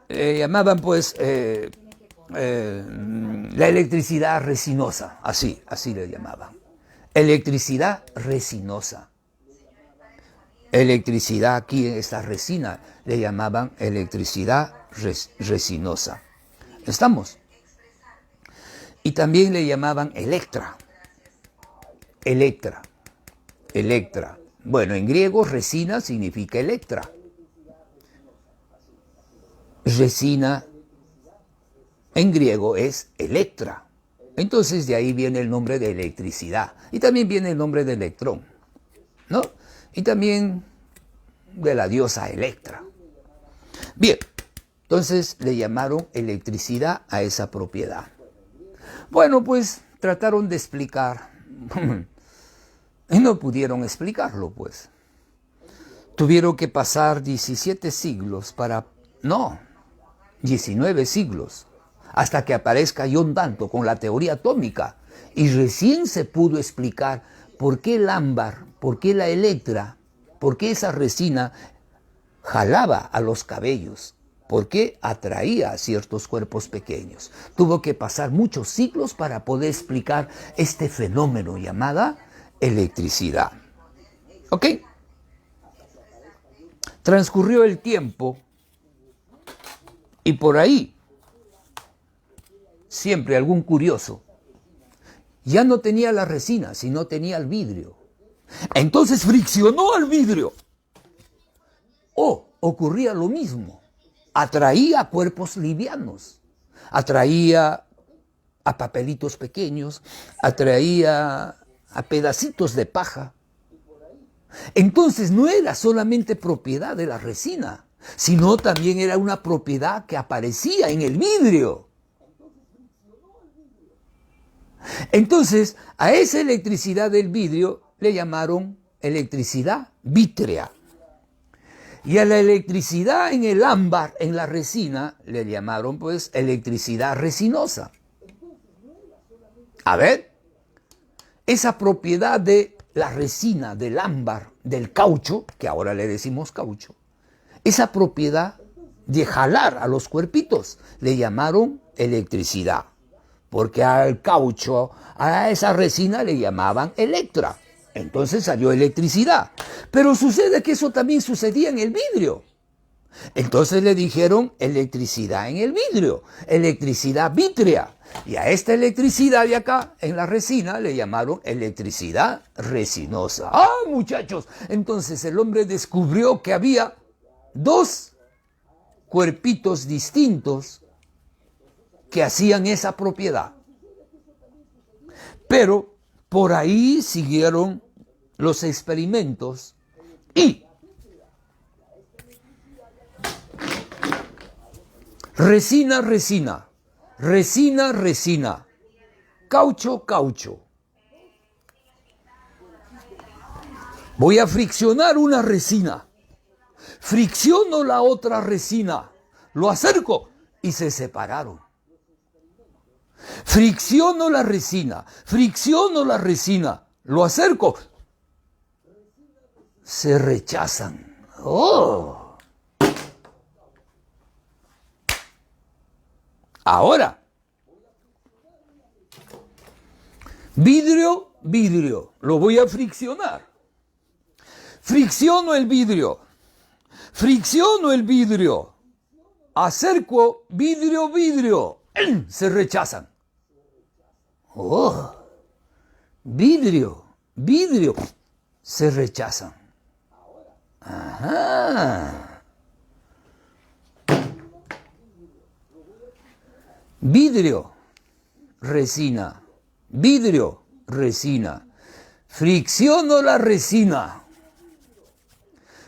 Speaker 2: Le llamaban pues la electricidad resinosa, así le llamaban. Electricidad resinosa. Electricidad aquí en esta resina le llamaban electricidad resinosa. ¿Estamos? Y también le llamaban electra. Bueno, en griego resina significa electra. Resina en griego es electra. Entonces de ahí viene el nombre de electricidad. Y también viene el nombre de electrón, ¿no? Y también de la diosa Electra. Bien, entonces le llamaron electricidad a esa propiedad. Bueno, pues trataron de explicar y no pudieron explicarlo, pues. Tuvieron que pasar 17 siglos 19 siglos, hasta que aparezca John Dalton con la teoría atómica. Y recién se pudo explicar por qué el ámbar, por qué la electra, por qué esa resina jalaba a los cabellos, por qué atraía a ciertos cuerpos pequeños. Tuvo que pasar muchos siglos para poder explicar este fenómeno llamada electricidad. ¿Ok? Transcurrió el tiempo y por ahí siempre algún curioso ya no tenía la resina, sino tenía el vidrio. Entonces friccionó al vidrio. Ocurría lo mismo. Atraía a cuerpos livianos, atraía a papelitos pequeños, atraía a pedacitos de paja. Entonces no era solamente propiedad de la resina, sino también era una propiedad que aparecía en el vidrio. Entonces, a esa electricidad del vidrio le llamaron electricidad vítrea. Y a la electricidad en el ámbar, en la resina, le llamaron pues electricidad resinosa. A ver, esa propiedad de la resina, del ámbar, del caucho, que ahora le decimos caucho, esa propiedad de jalar a los cuerpitos, le llamaron electricidad, porque al caucho, a esa resina le llamaban electra. Entonces salió electricidad. Pero sucede que eso también sucedía en el vidrio. Entonces le dijeron electricidad en el vidrio, electricidad vítrea. Y a esta electricidad de acá, en la resina, le llamaron electricidad resinosa. ¡Ah, muchachos! Entonces el hombre descubrió que había dos cuerpitos distintos que hacían esa propiedad. Pero por ahí siguieron los experimentos y resina, resina, resina, resina, caucho, caucho. Voy a friccionar una resina, fricciono la otra resina, lo acerco y se separaron. Fricciono la resina, lo acerco, se rechazan. ¡Oh! Ahora, vidrio, vidrio, lo voy a friccionar. Fricciono el vidrio, acerco vidrio, vidrio, se rechazan. Oh, vidrio, vidrio, se rechazan. Ajá. Vidrio, resina, vidrio, resina. Fricciono la resina,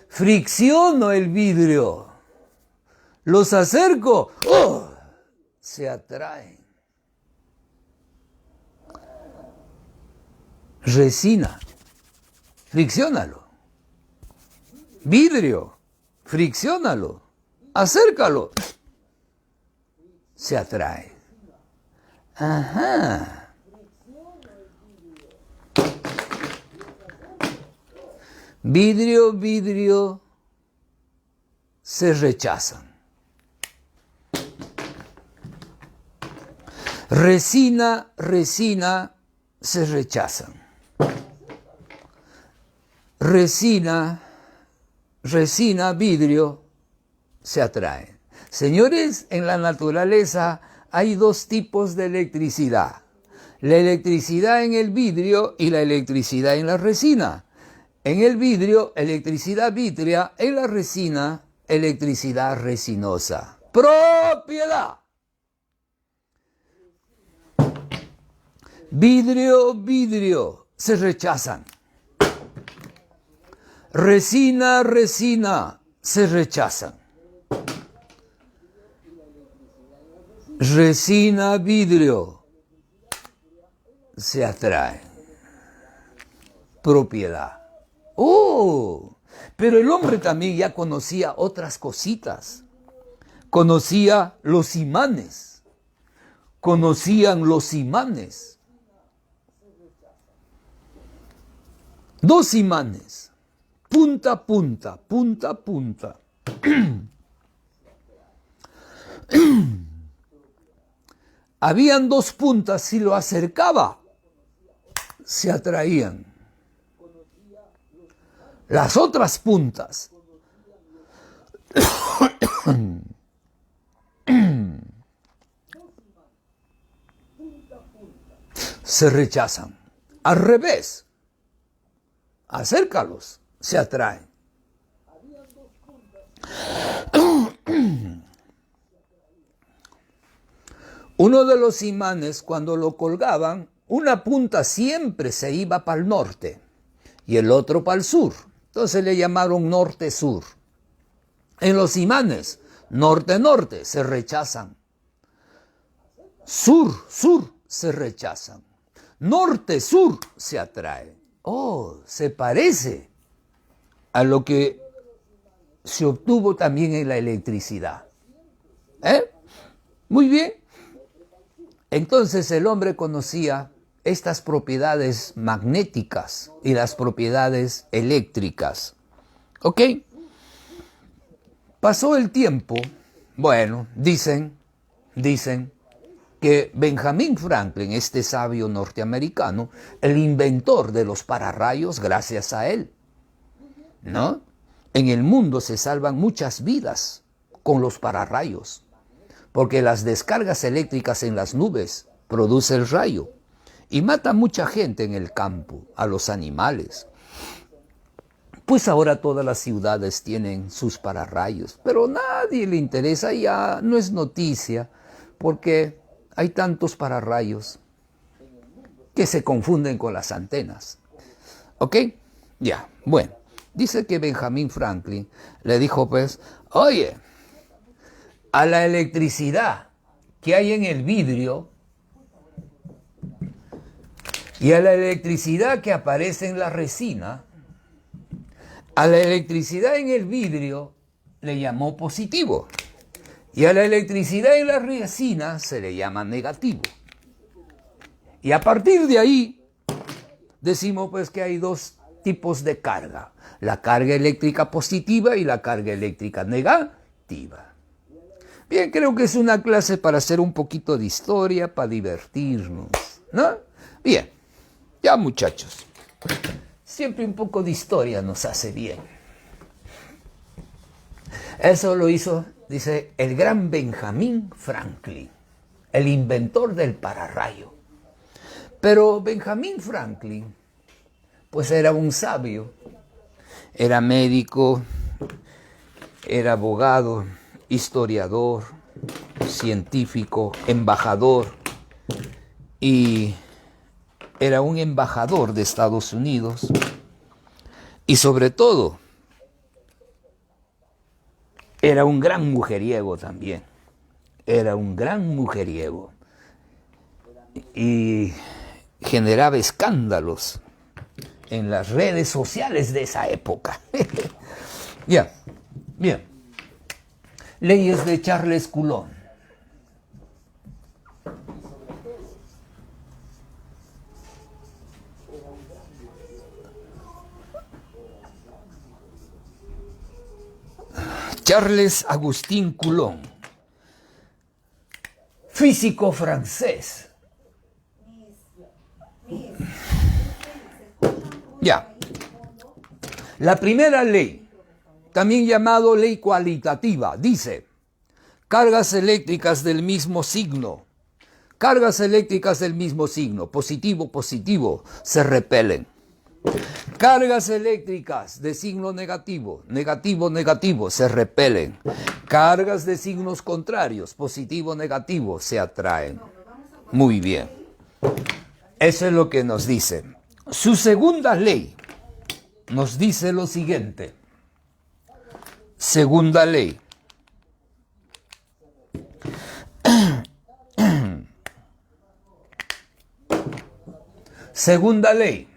Speaker 2: fricciono el vidrio, los acerco, ¡oh! Se atraen. Resina, fricciónalo. Vidrio, fricciónalo. Acércalo. Se atrae. Ajá. Vidrio, vidrio, se rechazan. Resina, resina, se rechazan. Resina, resina, vidrio, se atraen. Señores, en la naturaleza hay dos tipos de electricidad. La electricidad en el vidrio y la electricidad en la resina. En el vidrio, electricidad vítrea, en la resina, electricidad resinosa. Propiedad. Vidrio, vidrio, se rechazan. Resina, resina, se rechazan. Resina, vidrio, se atraen. Propiedad. ¡Oh! Pero el hombre también ya conocía otras cositas. Conocía los imanes. Conocían los imanes. Dos imanes. Punta a punta, punta a punta. Habían dos puntas, si lo acercaba, se atraían. Las otras puntas se rechazan. Al revés, acércalos, se atraen. Uno de los imanes, cuando lo colgaban, una punta siempre se iba para el norte y el otro para el sur. Entonces le llamaron norte-sur. En los imanes, norte-norte, se rechazan. Sur-sur, se rechazan. Norte-sur, se atraen. Oh, se parece a lo que se obtuvo también en la electricidad. Muy bien. Entonces el hombre conocía estas propiedades magnéticas y las propiedades eléctricas. ¿Ok? Pasó el tiempo. Bueno, dicen que Benjamin Franklin, este sabio norteamericano, el inventor de los pararrayos, gracias a él, ¿no? En el mundo se salvan muchas vidas con los pararrayos, porque las descargas eléctricas en las nubes produce el rayo y mata a mucha gente en el campo, a los animales. Pues ahora todas las ciudades tienen sus pararrayos, pero a nadie le interesa, ya no es noticia, porque hay tantos pararrayos que se confunden con las antenas. ¿Ok? Ya, bueno. Dice que Benjamin Franklin le dijo pues, oye, a la electricidad que hay en el vidrio y a la electricidad que aparece en la resina, a la electricidad en el vidrio le llamó positivo y a la electricidad en la resina se le llama negativo. Y a partir de ahí decimos pues que hay dos tipos de carga, la carga eléctrica positiva y la carga eléctrica negativa. Bien, creo que es una clase para hacer un poquito de historia, para divertirnos, ¿no? Bien, ya muchachos, siempre un poco de historia nos hace bien. Eso lo hizo, dice, el gran Benjamin Franklin, el inventor del pararrayo. Pero Benjamin Franklin pues era un sabio, era médico, era abogado, historiador, científico, embajador, y era un embajador de Estados Unidos, y sobre todo, era un gran mujeriego también, era un gran mujeriego, y generaba escándalos en las redes sociales de esa época. Ya, bien. Leyes de Charles Coulomb. Charles Agustín Coulomb, físico francés. Ya. La primera ley, también llamado ley cualitativa, dice: cargas eléctricas del mismo signo, positivo, positivo, se repelen. Cargas eléctricas de signo negativo, negativo, negativo, se repelen. Cargas de signos contrarios, positivo, negativo, se atraen. Muy bien. Eso es lo que nos dice. Su segunda ley nos dice lo siguiente. Segunda ley. Segunda ley.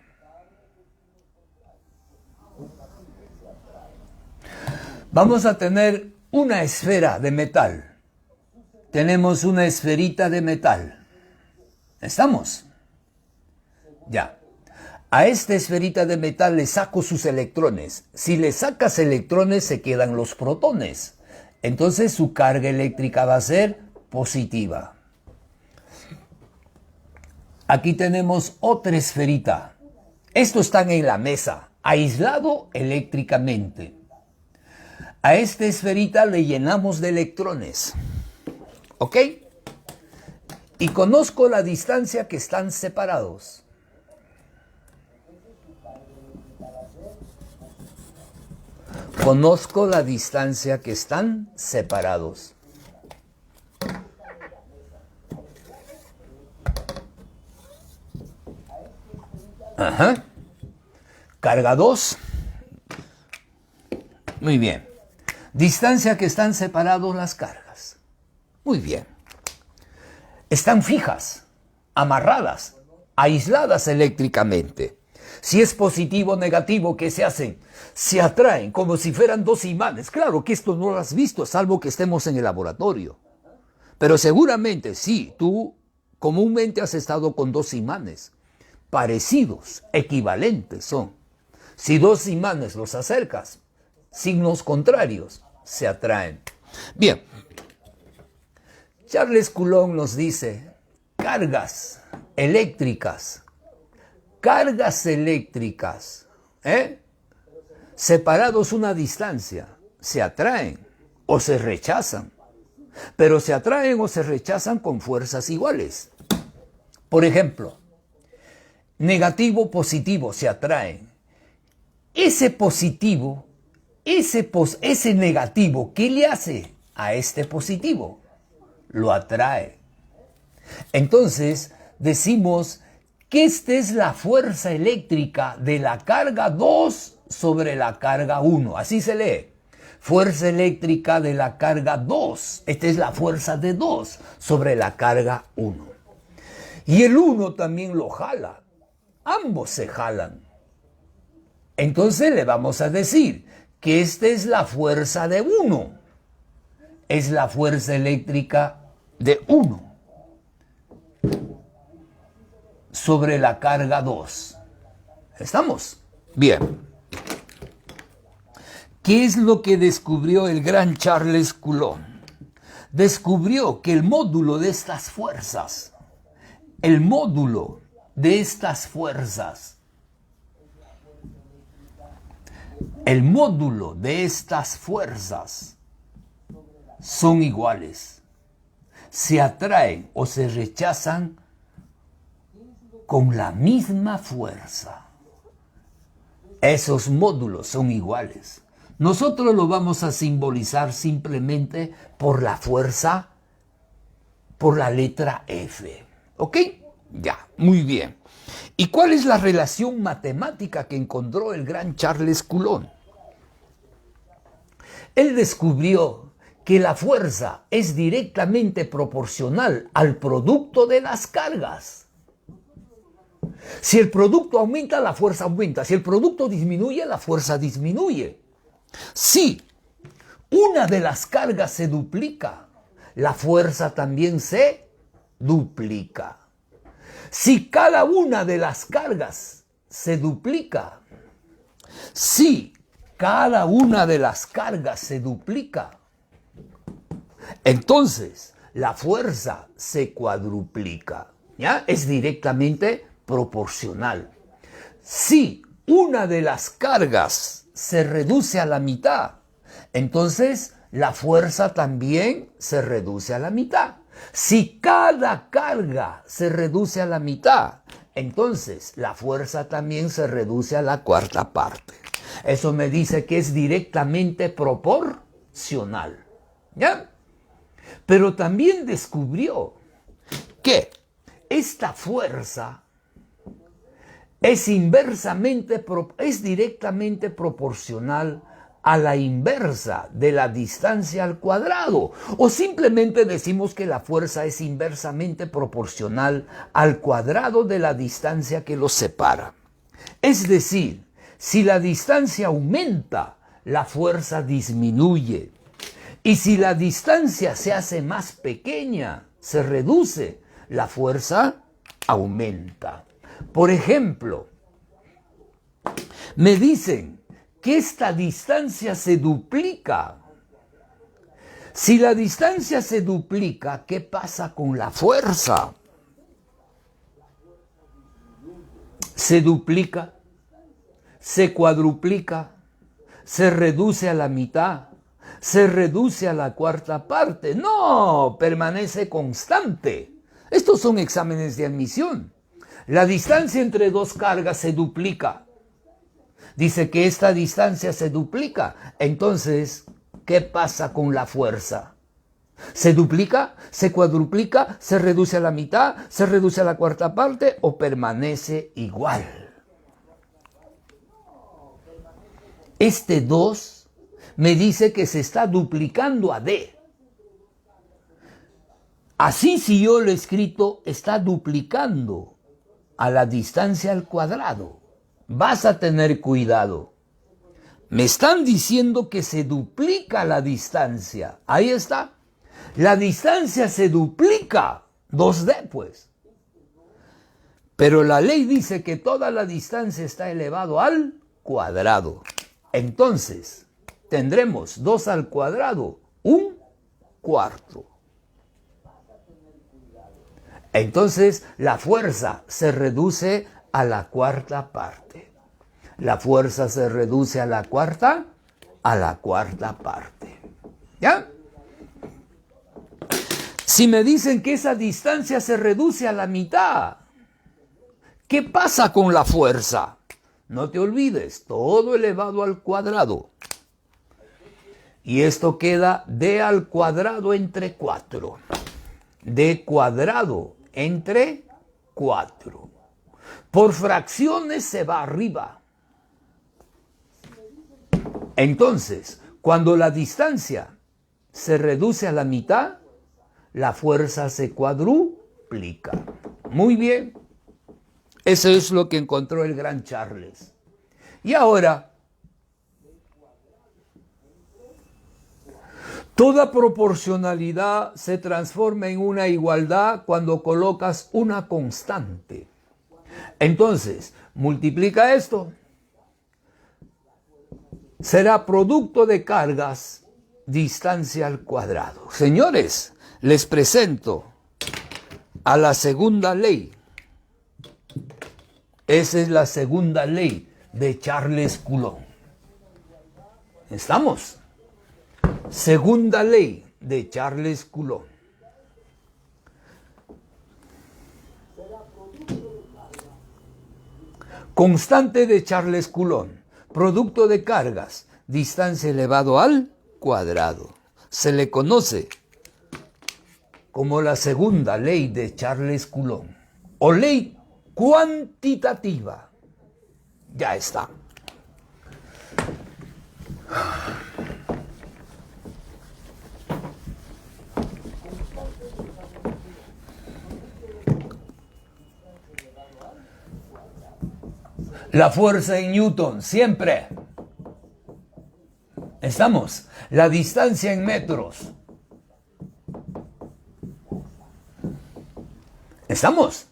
Speaker 2: Vamos a tener una esfera de metal. Tenemos una esferita de metal. ¿Estamos? Ya. A esta esferita de metal le saco sus electrones. Si le sacas electrones se quedan los protones. Entonces su carga eléctrica va a ser positiva. Aquí tenemos otra esferita. Estos están en la mesa, aislado eléctricamente. A esta esferita le llenamos de electrones. ¿Ok? Y conozco la distancia que están separados. Conozco la distancia que están separados. Ajá. Carga 2. Muy bien. Distancia que están separados las cargas. Muy bien. Están fijas, amarradas, aisladas eléctricamente. Si es positivo o negativo, ¿qué se hacen? Se atraen como si fueran dos imanes. Claro que esto no lo has visto, salvo que estemos en el laboratorio. Pero seguramente sí, tú comúnmente has estado con dos imanes. Parecidos, equivalentes son. Si dos imanes los acercas, signos contrarios, se atraen. Bien. Charles Coulomb nos dice cargas eléctricas, separados una distancia, se atraen o se rechazan, pero se atraen o se rechazan con fuerzas iguales. Por ejemplo, negativo, positivo se atraen. Ese positivo, ese negativo, ¿qué le hace a este positivo? Lo atrae. Entonces, decimos que esta es la fuerza eléctrica de la carga 2 sobre la carga 1. Así se lee. Fuerza eléctrica de la carga 2. Esta es la fuerza de 2 sobre la carga 1. Y el 1 también lo jala. Ambos se jalan. Entonces le vamos a decir que esta es la fuerza de 1. Es la fuerza eléctrica de 1 sobre la carga 2. ¿Estamos? Bien. ¿Qué es lo que descubrió el gran Charles Coulomb? Descubrió que el módulo de estas fuerzas, son iguales. Se atraen o se rechazan con la misma fuerza. Esos módulos son iguales. Nosotros lo vamos a simbolizar simplemente por la fuerza, por la letra F. ¿Ok? Ya, muy bien. ¿Y cuál es la relación matemática que encontró el gran Charles Coulomb? Él descubrió que la fuerza es directamente proporcional al producto de las cargas. Si el producto aumenta, la fuerza aumenta. Si el producto disminuye, la fuerza disminuye. Si una de las cargas se duplica, la fuerza también se duplica. Si cada una de las cargas se duplica, entonces la fuerza se cuadruplica. ¿Ya? Es directamente proporcional. Si una de las cargas se reduce a la mitad, entonces la fuerza también se reduce a la mitad. Si cada carga se reduce a la mitad, entonces la fuerza también se reduce a la cuarta parte. Eso me dice que es directamente proporcional. ¿Ya? Pero también descubrió que esta fuerza es directamente proporcional a la inversa de la distancia al cuadrado. O simplemente decimos que la fuerza es inversamente proporcional al cuadrado de la distancia que los separa. Es decir, si la distancia aumenta, la fuerza disminuye. Y si la distancia se hace más pequeña, se reduce, la fuerza aumenta. Por ejemplo, me dicen que esta distancia se duplica. Si la distancia se duplica, ¿qué pasa con la fuerza? Se duplica, se cuadruplica, se reduce a la mitad, se reduce a la cuarta parte. No, permanece constante. Estos son exámenes de admisión. La distancia entre dos cargas se duplica. Dice que esta distancia se duplica. Entonces, ¿qué pasa con la fuerza? ¿Se duplica? ¿Se cuadruplica? ¿Se reduce a la mitad? ¿Se reduce a la cuarta parte? ¿O permanece igual? Este 2 me dice que se está duplicando a D. Así, si yo lo he escrito, está duplicando a la distancia al cuadrado. Vas a tener cuidado. Me están diciendo que se duplica la distancia. Ahí está. La distancia se duplica. 2D, pues. Pero la ley dice que toda la distancia está elevado al cuadrado. Entonces, tendremos 2 al cuadrado, 1/4. Entonces la fuerza se reduce a la cuarta parte. La fuerza se reduce a la cuarta parte. ¿Ya? Si me dicen que esa distancia se reduce a la mitad, ¿qué pasa con la fuerza? No te olvides, todo elevado al cuadrado. Y esto queda d al cuadrado entre 4. D cuadrado entre 4. Por fracciones se va arriba. Entonces, cuando la distancia se reduce a la mitad, la fuerza se cuadruplica. Muy bien. Eso es lo que encontró el gran Charles. Y ahora, toda proporcionalidad se transforma en una igualdad cuando colocas una constante. Entonces, multiplica esto. Será producto de cargas, distancia al cuadrado. Señores, les presento a la segunda ley. Esa es la segunda ley de Charles Coulomb. ¿Estamos? Segunda ley de Charles Coulomb. Constante de Charles Coulomb. Producto de cargas. Distancia elevado al cuadrado. Se le conoce como la segunda ley de Charles Coulomb o ley cuantitativa. Ya está. La fuerza en Newton, siempre. ¿Estamos? La distancia en metros. ¿Estamos?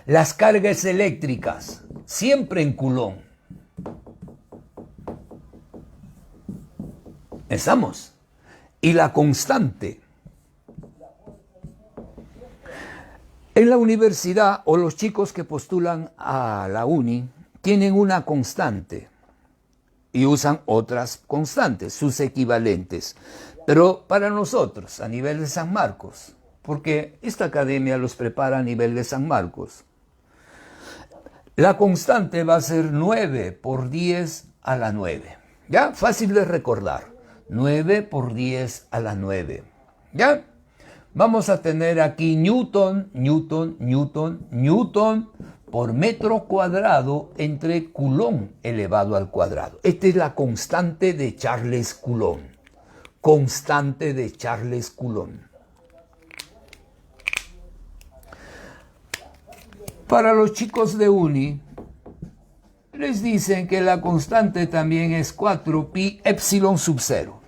Speaker 2: Las cargas eléctricas, siempre en Coulomb. ¿Estamos? Y la constante. En la universidad, o los chicos que postulan a la uni, tienen una constante y usan otras constantes, sus equivalentes. Pero para nosotros, a nivel de San Marcos, porque esta academia los prepara a nivel de San Marcos, la constante va a ser 9 por 10 a la 9. ¿Ya? Fácil de recordar. 9 por 10 a la 9. ¿Ya? Vamos a tener aquí Newton por metro cuadrado entre Coulomb elevado al cuadrado. Esta es la constante de Charles Coulomb. Constante de Charles Coulomb. Para los chicos de uni, les dicen que la constante también es 4pi epsilon sub 0.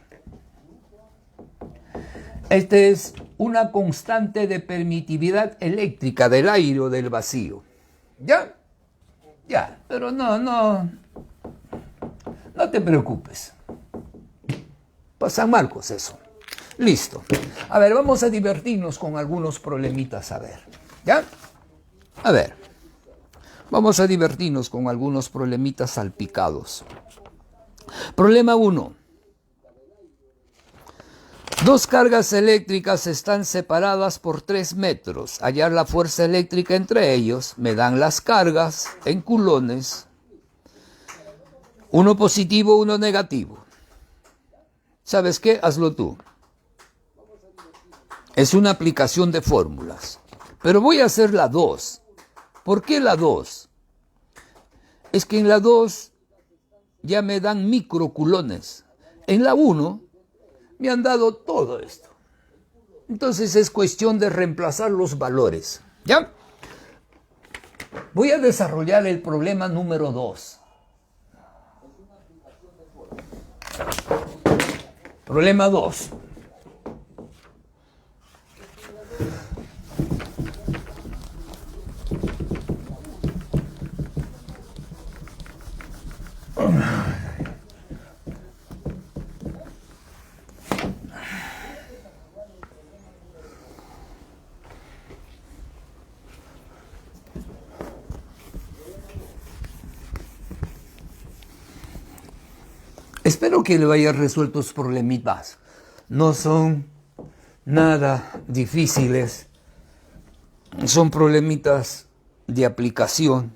Speaker 2: Esta es una constante de permitividad eléctrica del aire o del vacío. ¿Ya? Ya, pero no te preocupes. Para San Marcos eso. Listo. A ver, vamos a divertirnos con algunos problemitas, a ver. ¿Ya? A ver. Vamos a divertirnos con algunos problemitas salpicados. Problema 1. Dos cargas eléctricas están separadas por 3 metros. Hallar la fuerza eléctrica entre ellos. Me dan las cargas en coulombs. Uno positivo, uno negativo. ¿Sabes qué? Hazlo tú. Es una aplicación de fórmulas. Pero voy a hacer la 2. ¿Por qué la 2? Es que en la 2 ya me dan microculones. En la 1 me han dado todo esto. Entonces es cuestión de reemplazar los valores. ¿Ya? Voy a desarrollar el problema número 2. Problema 2. Espero que le haya resuelto sus problemitas. No son nada difíciles. Son problemitas de aplicación.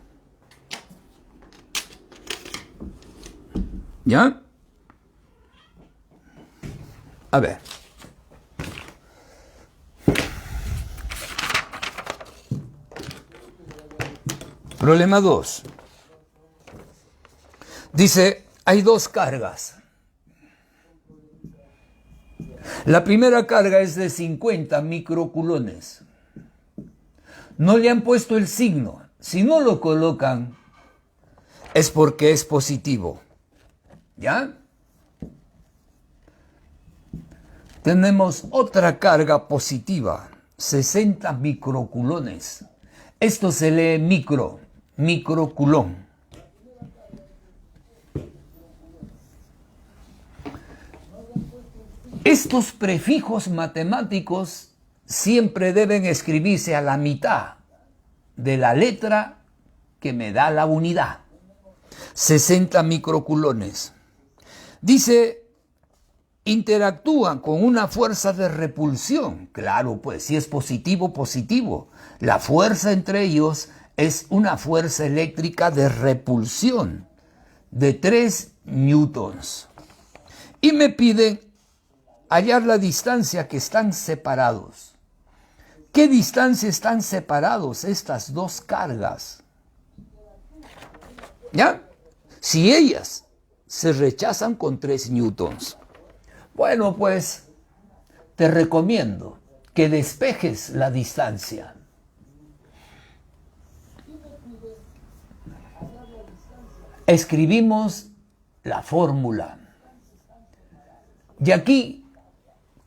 Speaker 2: ¿Ya? A ver. Problema 2. Dice, hay dos cargas. La primera carga es de 50 microculones. No le han puesto el signo. Si no lo colocan, es porque es positivo. ¿Ya? Tenemos otra carga positiva, 60 microculones. Esto se lee microculón. Estos prefijos matemáticos siempre deben escribirse a la mitad de la letra que me da la unidad. 60 microculones. Dice, interactúan con una fuerza de repulsión. Claro, pues si es positivo, positivo. La fuerza entre ellos es una fuerza eléctrica de repulsión de 3 newtons. Y me piden hallar la distancia que están separados. ¿Qué distancia están separados estas dos cargas? ¿Ya? Si ellas se rechazan con 3 newtons. Bueno, pues te recomiendo que despejes la distancia. Escribimos la fórmula. Y aquí,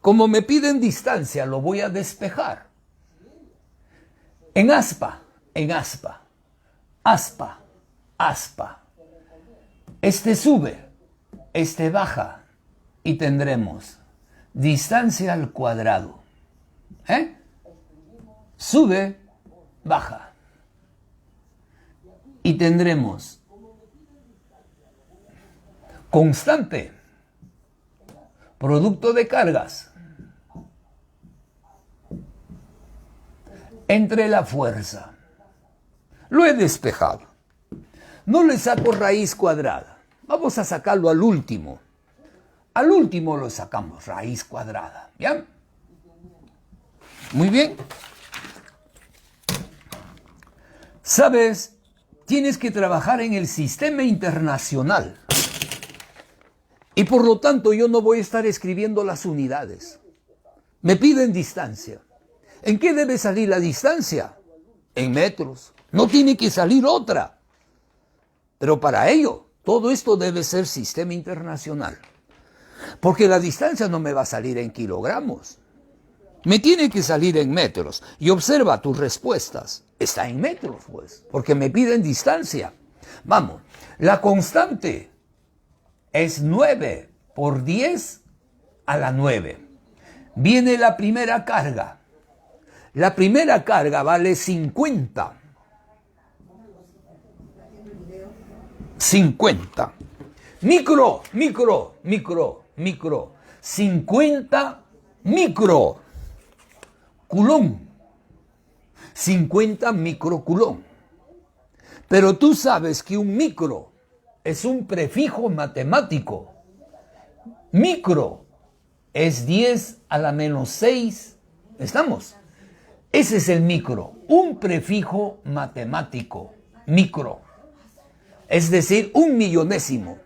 Speaker 2: como me piden distancia, lo voy a despejar. En aspa, aspa. Este sube, este baja y tendremos distancia al cuadrado. Sube, baja. Y tendremos constante, producto de cargas, entre la fuerza. Lo he despejado. No le saco raíz cuadrada. Vamos a sacarlo al último. Al último lo sacamos, raíz cuadrada. ¿Ya? Muy bien. ¿Sabes? Tienes que trabajar en el sistema internacional. Y por lo tanto yo no voy a estar escribiendo las unidades. Me piden distancia. ¿En qué debe salir la distancia? En metros. No tiene que salir otra. Pero para ello, todo esto debe ser sistema internacional. Porque la distancia no me va a salir en kilogramos. Me tiene que salir en metros. Y observa tus respuestas. Está en metros, pues. Porque me piden distancia. Vamos. La constante es 9 por 10 a la 9. Viene la primera carga. La primera carga vale 50. 50. Micro. 50 micro. Culón. 50 microculón. Pero tú sabes que un micro es un prefijo matemático. Micro es 10 a la menos 6. ¿Estamos? Ese es el micro, un prefijo matemático, micro. Es decir, 1 millonésimo.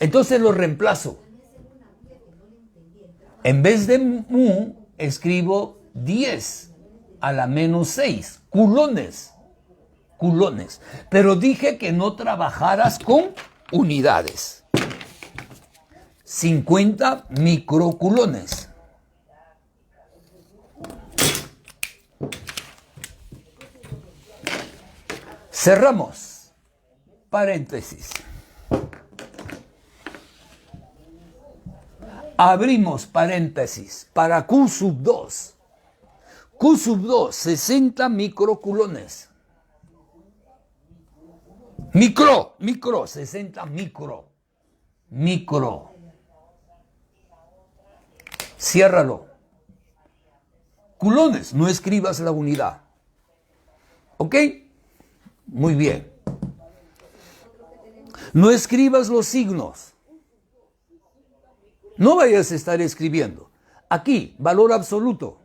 Speaker 2: Entonces lo reemplazo. En vez de mu, escribo 10 a la menos 6. Culones. Pero dije que no trabajaras con unidades. 50 microculones. Cerramos. Paréntesis. Abrimos paréntesis para Q sub 2. Q sub 2, 60 microculones. Micro, 60 micro. micro. Ciérralo. Culones, no escribas la unidad. ¿Ok? Muy bien. No escribas los signos. No vayas a estar escribiendo. Aquí, valor absoluto.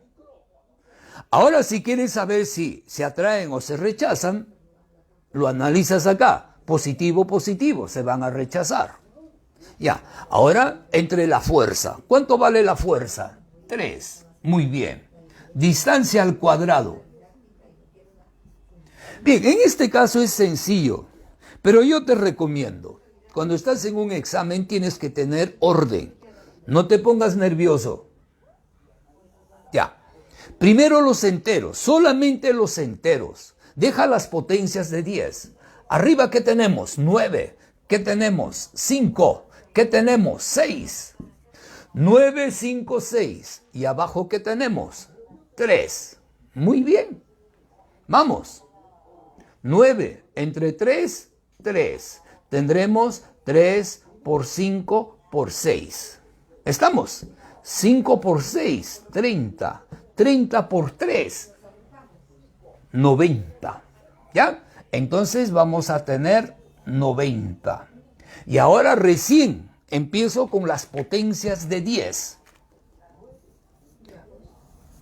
Speaker 2: Ahora, si quieres saber si se atraen o se rechazan, lo analizas acá. Positivo, positivo, se van a rechazar. Ya, ahora entre la fuerza. ¿Cuánto vale la fuerza? 3. Muy bien. Distancia al cuadrado. Bien, en este caso es sencillo, pero yo te recomiendo, cuando estás en un examen tienes que tener orden. No te pongas nervioso. Ya. Primero los enteros, solamente los enteros. Deja las potencias de 10. Arriba, ¿qué tenemos? 9. ¿Qué tenemos? 5. ¿Qué tenemos? 6. 9, 5, 6. Y abajo, ¿qué tenemos? 3. Muy bien. Vamos. 9 entre 3, 3. Tendremos 3 por 5 por 6. ¿Estamos? 5 por 6, 30. 30 por 3, 90. ¿Ya? Entonces vamos a tener 90. Y ahora recién empiezo con las potencias de 10.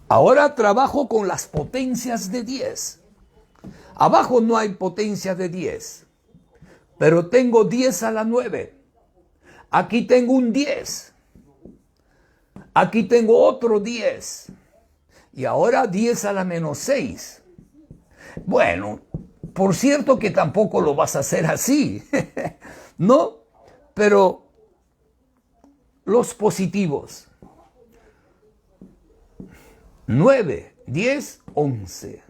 Speaker 2: Ahora trabajo con las potencias de 10. Abajo no hay potencia de 10, pero tengo 10 a la 9. Aquí tengo un 10. Aquí tengo otro 10. Y ahora 10 a la menos 6. Bueno, por cierto que tampoco lo vas a hacer así, ¿no? Pero los positivos. 9, 10, 11.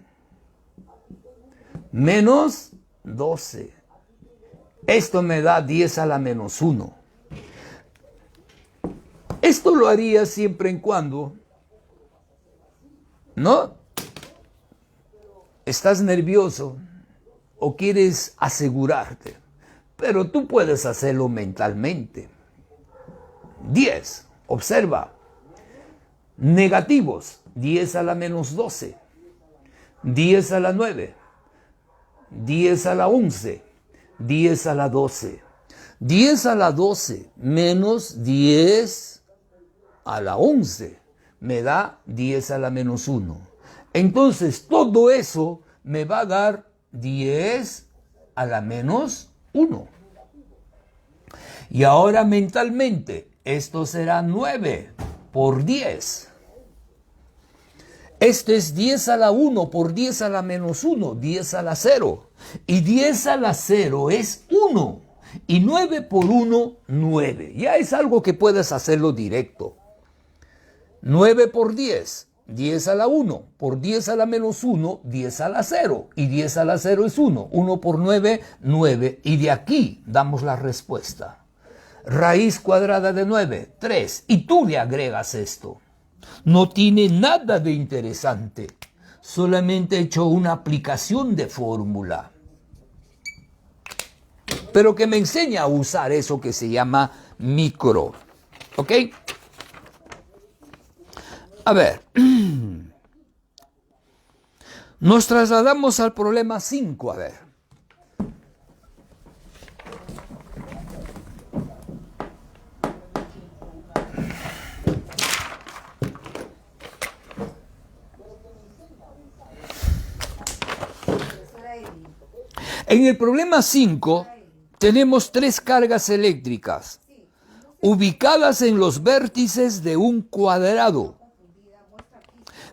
Speaker 2: Menos 12. Esto me da 10 a la menos 1. Esto lo haría siempre en cuando, ¿no? Estás nervioso o quieres asegurarte, pero tú puedes hacerlo mentalmente. 10, observa. Negativos, 10 a la menos 12. 10 a la 9. 10 a la 11, 10 a la 12, 10 a la 12 menos 10 a la 11 me da 10 a la menos 1. Entonces todo eso me va a dar 10 a la menos 1. Y ahora mentalmente, esto será 9 por 10. Este es 10 a la 1 por 10 a la menos 1, 10 a la 0. Y 10 a la 0 es 1. Y 9 por 1, 9. Ya es algo que puedes hacerlo directo. 9 por 10, 10 a la 1. Por 10 a la menos 1, 10 a la 0. Y 10 a la 0 es 1. 1 por 9, 9. Y de aquí damos la respuesta. Raíz cuadrada de 9, 3. Y tú le agregas esto. No tiene nada de interesante, solamente he hecho una aplicación de fórmula, pero que me enseña a usar eso que se llama micro, ¿ok? A ver, nos trasladamos al problema 5, a ver. En el problema 5 tenemos 3 cargas eléctricas ubicadas en los vértices de un cuadrado.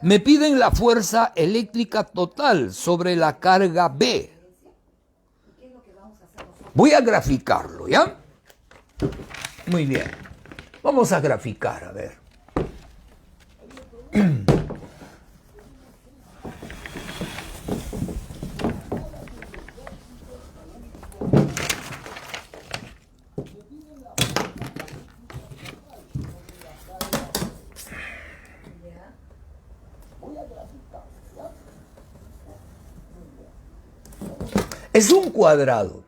Speaker 2: Me piden la fuerza eléctrica total sobre la carga B. Voy a graficarlo, ¿ya? Muy bien. Vamos a graficar, a ver. Es un cuadrado.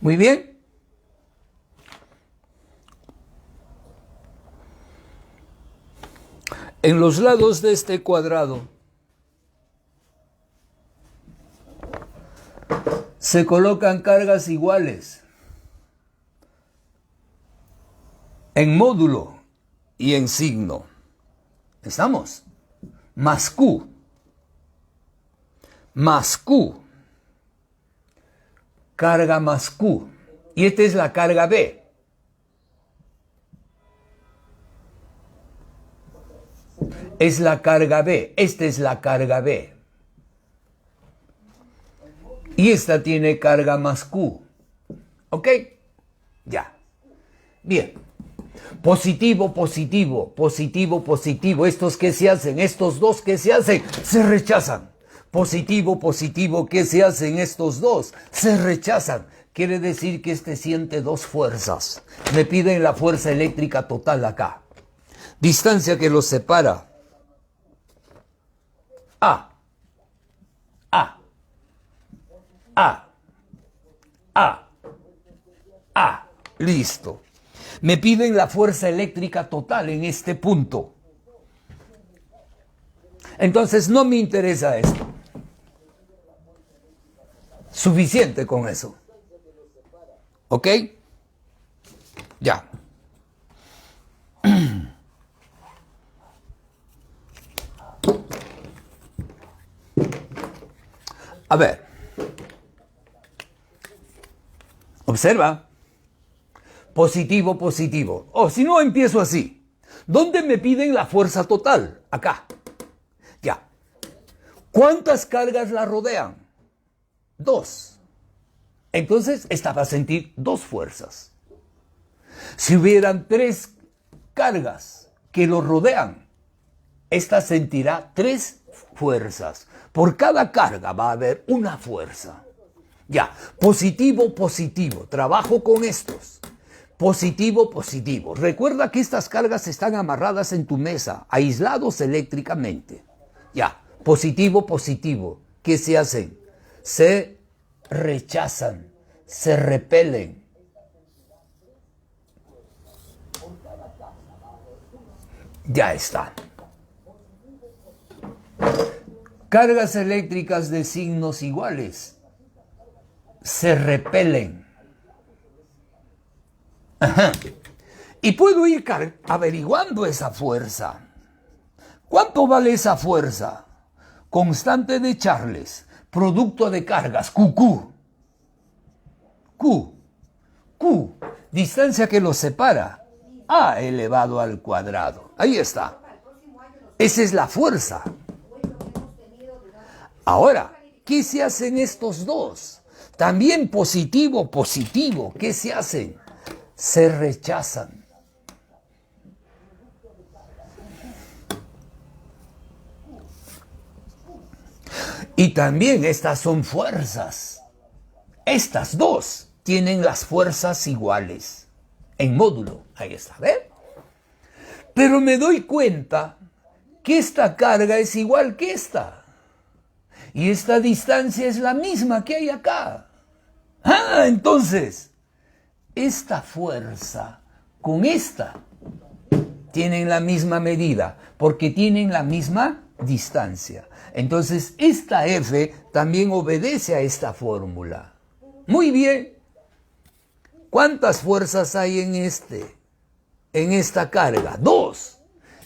Speaker 2: Muy bien. En los lados de este cuadrado se colocan cargas iguales en módulo y en signo. ¿Estamos? Más Q. Más Q. Carga más Q. Y esta es la carga B. Es la carga B. Esta es la carga B. Y esta tiene carga más Q. ¿Ok? Ya. Bien. Positivo, positivo, positivo, positivo. ¿Estos qué se hacen? Estos dos ¿qué se hacen? Se rechazan. Positivo, positivo, ¿qué se hacen? Estos dos se rechazan. Quiere decir que este siente dos fuerzas. Me piden la fuerza eléctrica total acá. Distancia que los separa. A. A. A. A. A. Listo. Me piden la fuerza eléctrica total en este punto. Entonces no me interesa esto. Suficiente con eso. ¿Ok? Ya. A ver. Observa. Positivo, positivo. O si no, empiezo así. ¿Dónde me piden la fuerza total? Acá. Ya. ¿Cuántas cargas la rodean? Dos. Entonces, esta va a sentir dos fuerzas. Si hubieran tres cargas que lo rodean, esta sentirá tres fuerzas. Por cada carga va a haber una fuerza. Ya, positivo, positivo. Trabajo con estos. Positivo, positivo. Recuerda que estas cargas están amarradas en tu mesa, aislados eléctricamente. Ya, positivo, positivo. ¿Qué se hacen? Se rechazan, se repelen. Ya está. Cargas eléctricas de signos iguales se repelen. Ajá. Y puedo ir averiguando esa fuerza. ¿Cuánto vale esa fuerza? Constante de Charles, producto de cargas, QQ. Q. Q. Distancia que los separa. A elevado al cuadrado. Ahí está. Esa es la fuerza. Ahora, ¿qué se hacen estos dos? También positivo, positivo. ¿Qué se hacen? Se rechazan. Y también estas son fuerzas. Estas dos tienen las fuerzas iguales. En módulo. Ahí está, ¿ven? Pero me doy cuenta que esta carga es igual que esta. Y esta distancia es la misma que hay acá. Ah, entonces, esta fuerza con esta tienen la misma medida, porque tienen la misma distancia. Entonces, esta F también obedece a esta fórmula. Muy bien. ¿Cuántas fuerzas hay en esta carga? 2.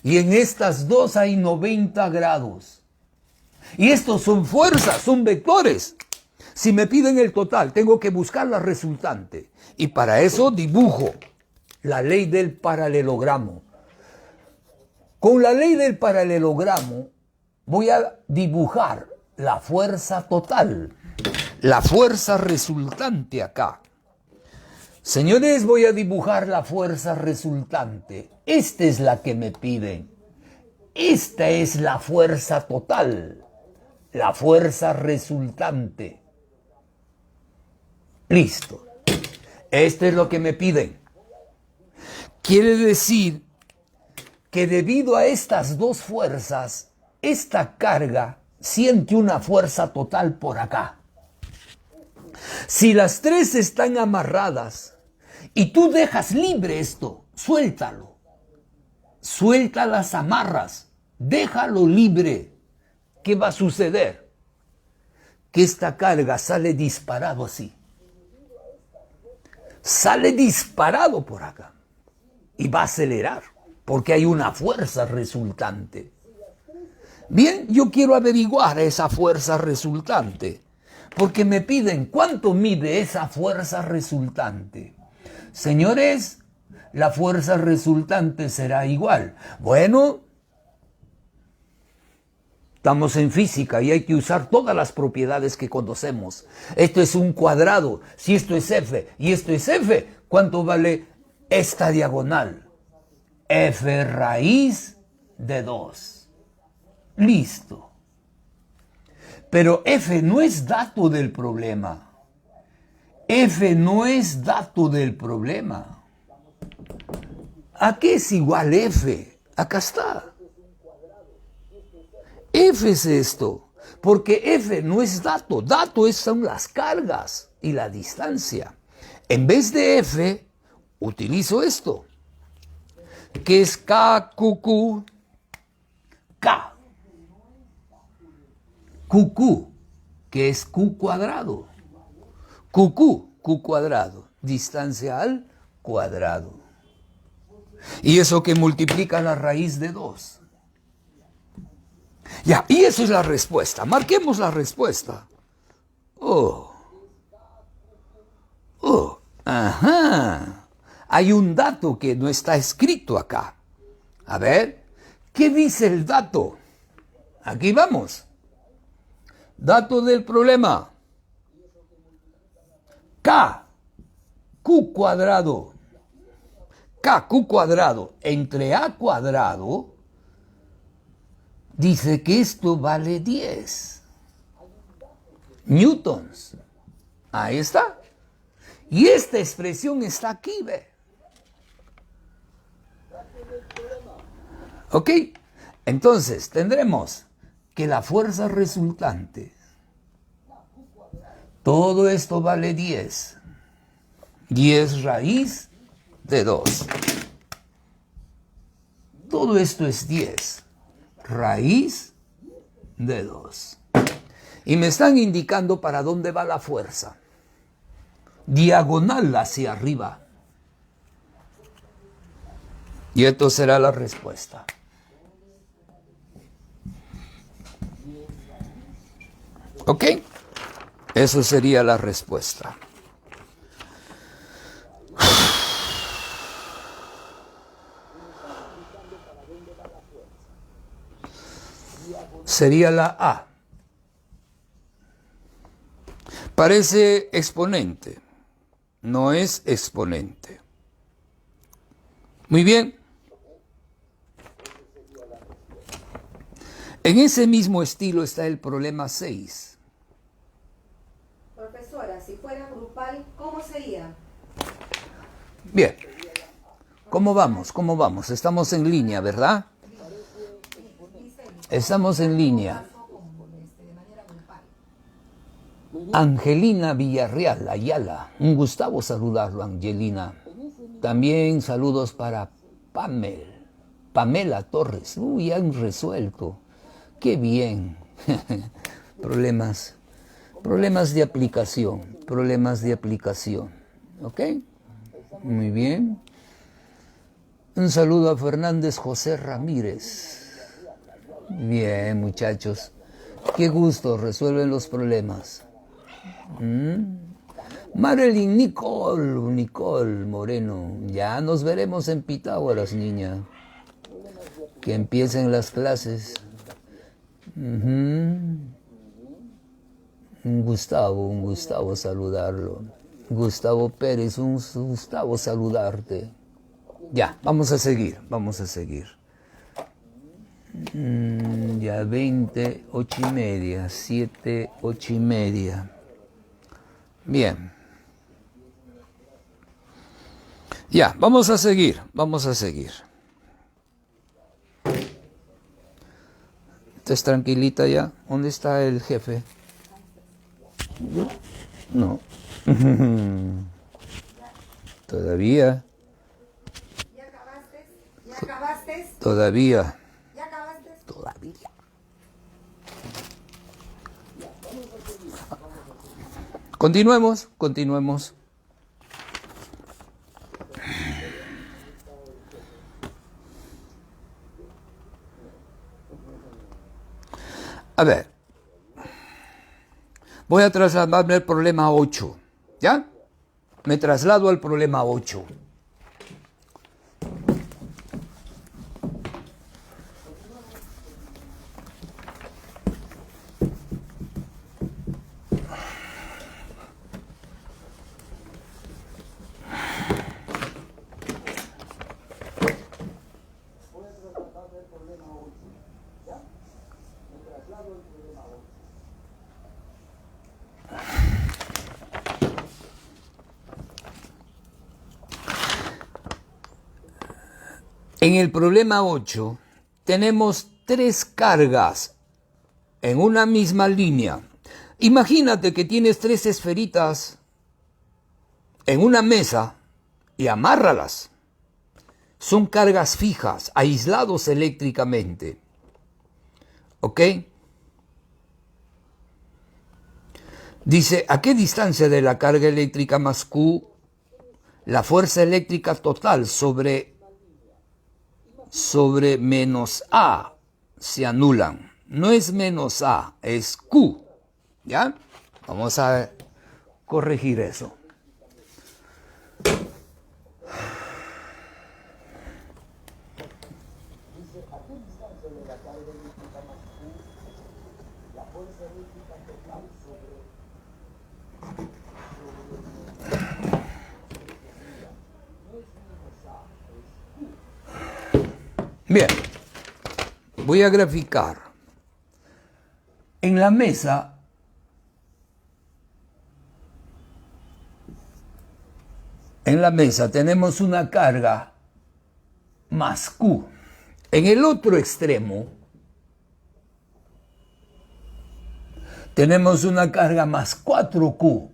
Speaker 2: Y en estas dos hay 90 grados. Y estos son fuerzas, son vectores. Si me piden el total, tengo que buscar la resultante. Y para eso dibujo la ley del paralelogramo. Con la ley del paralelogramo voy a dibujar la fuerza total, la fuerza resultante acá. Señores, voy a dibujar la fuerza resultante. Esta es la que me piden. Esta es la fuerza total, la fuerza resultante. Listo. Esto es lo que me piden. Quiere decir que debido a estas dos fuerzas, esta carga siente una fuerza total por acá. Si las tres están amarradas y tú dejas libre esto, suéltalo. Suelta las amarras, déjalo libre. ¿Qué va a suceder? Que esta carga sale disparado así. Sale disparado por acá y va a acelerar porque hay una fuerza resultante. Bien, yo quiero averiguar esa fuerza resultante porque me piden cuánto mide esa fuerza resultante. Señores, la fuerza resultante será igual. Bueno, estamos en física y hay que usar todas las propiedades que conocemos. Esto es un cuadrado. Si esto es F y esto es F, ¿cuánto vale esta diagonal? F raíz de 2. Listo. Pero F no es dato del problema. F no es dato del problema. ¿A qué es igual F? Acá está. F es esto, porque F no es dato, son las cargas y la distancia. En vez de F, utilizo esto, que es KQQ, K. QQ, que es Q cuadrado. QQ, Q cuadrado, distancia al cuadrado. Y eso que multiplica la raíz de 2. Ya, y eso es la respuesta. Marquemos la respuesta. Ajá. Hay un dato que no está escrito acá. A ver, ¿qué dice el dato? Aquí vamos. Dato del problema. K, Q cuadrado. K, Q cuadrado entre A cuadrado. Dice que esto vale 10 newtons. Ahí está. Y esta expresión está aquí, ¿ve? ¿Ok? Entonces tendremos que la fuerza resultante, todo esto vale 10. 10 raíz de 2. Todo esto es 10. Raíz de 2. Y me están indicando para dónde va la fuerza. Diagonal hacia arriba. Y esto será la respuesta. ¿Ok? Eso sería la respuesta. Sería la A. Parece exponente, no es exponente. Muy bien. En ese mismo estilo está el problema 6.
Speaker 1: Profesora, si fuera grupal, ¿cómo sería?
Speaker 2: Bien. ¿Cómo vamos? ¿Cómo vamos? Estamos en línea, ¿verdad? Estamos en línea. Angelina Villarreal, Ayala. Un gustavo saludarlo, Angelina. También saludos para Pamela Torres. Uy, han resuelto. Qué bien. Problemas de aplicación. ¿Ok? Muy bien. Un saludo a Fernández José Ramírez. Bien, muchachos. Qué gusto, resuelven los problemas. Marilyn Nicole Moreno. Ya nos veremos en Pitágoras, niña. Que empiecen las clases. Un Gustavo saludarlo. Gustavo Pérez, un Gustavo saludarte. Ya, vamos a seguir. Ya 20, 8:30, 7, 8:30. Bien. Ya, vamos a seguir, vamos a seguir. ¿Estás tranquilita ya? ¿Dónde está el jefe? No. Todavía.
Speaker 1: ¿Ya acabaste? ¿Ya acabaste?
Speaker 2: Todavía.
Speaker 1: ¿Ya acabaste?
Speaker 2: Todavía. Continuemos, continuemos. A ver, voy a trasladarme al problema 8, ¿ya? Me traslado al problema 8. En el problema 8 tenemos 3 cargas en una misma línea. Imagínate que tienes 3 esferitas en una mesa y amárralas. Son cargas fijas, aislados eléctricamente. ¿Ok? Dice, ¿a qué distancia de la carga eléctrica más Q la fuerza eléctrica total sobre menos A se anulan? No es menos A, es Q. ¿Ya? Vamos a corregir eso. Bien, voy a graficar. En la mesa tenemos una carga más Q. En el otro extremo tenemos una carga más 4Q,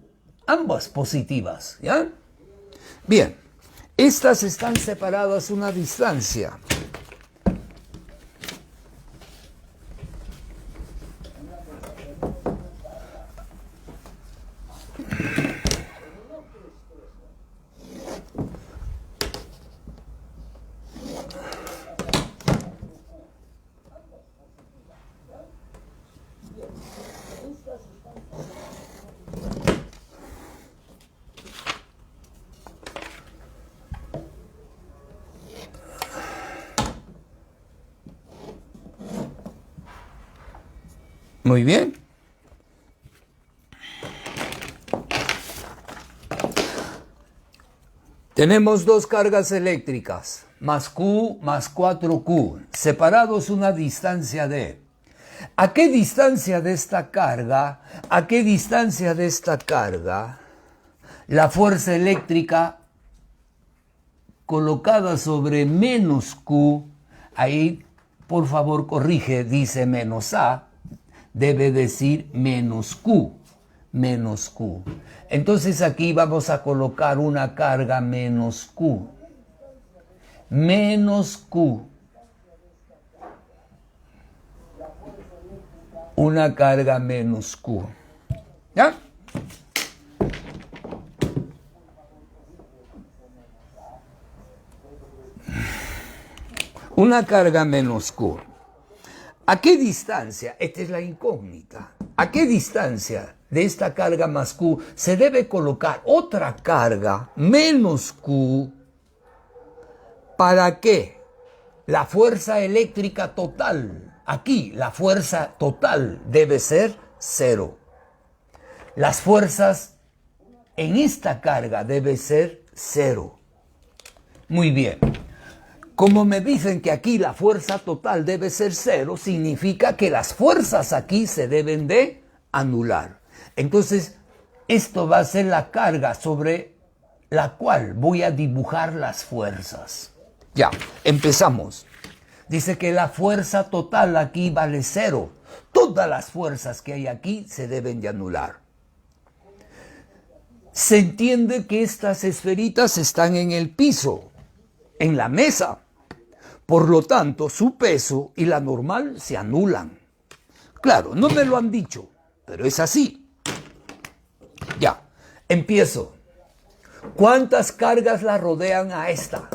Speaker 2: ambas positivas, ¿ya? Bien, estas están separadas una distancia. Muy bien. Tenemos 2 cargas eléctricas, más Q más 4Q, separados una distancia de... ¿A qué distancia de esta carga? La fuerza eléctrica colocada sobre menos Q, ahí por favor corrige, dice menos A, debe decir menos Q. Entonces aquí vamos a colocar una carga menos Q. Una carga menos Q. ¿Ya? Una carga menos Q. ¿A qué distancia? Esta es la incógnita. ¿A qué distancia de esta carga más Q se debe colocar otra carga menos Q para que la fuerza eléctrica total, aquí la fuerza total debe ser 0. Las fuerzas en esta carga debe ser 0. Muy bien. Como me dicen que aquí la fuerza total debe ser 0, significa que las fuerzas aquí se deben de anular. Entonces, esto va a ser la carga sobre la cual voy a dibujar las fuerzas. Ya, empezamos. Dice que la fuerza total aquí vale 0. Todas las fuerzas que hay aquí se deben de anular. Se entiende que estas esferitas están en el piso, en la mesa. Por lo tanto, su peso y la normal se anulan. Claro, no me lo han dicho, pero es así. Ya, empiezo. ¿Cuántas cargas la rodean a esta?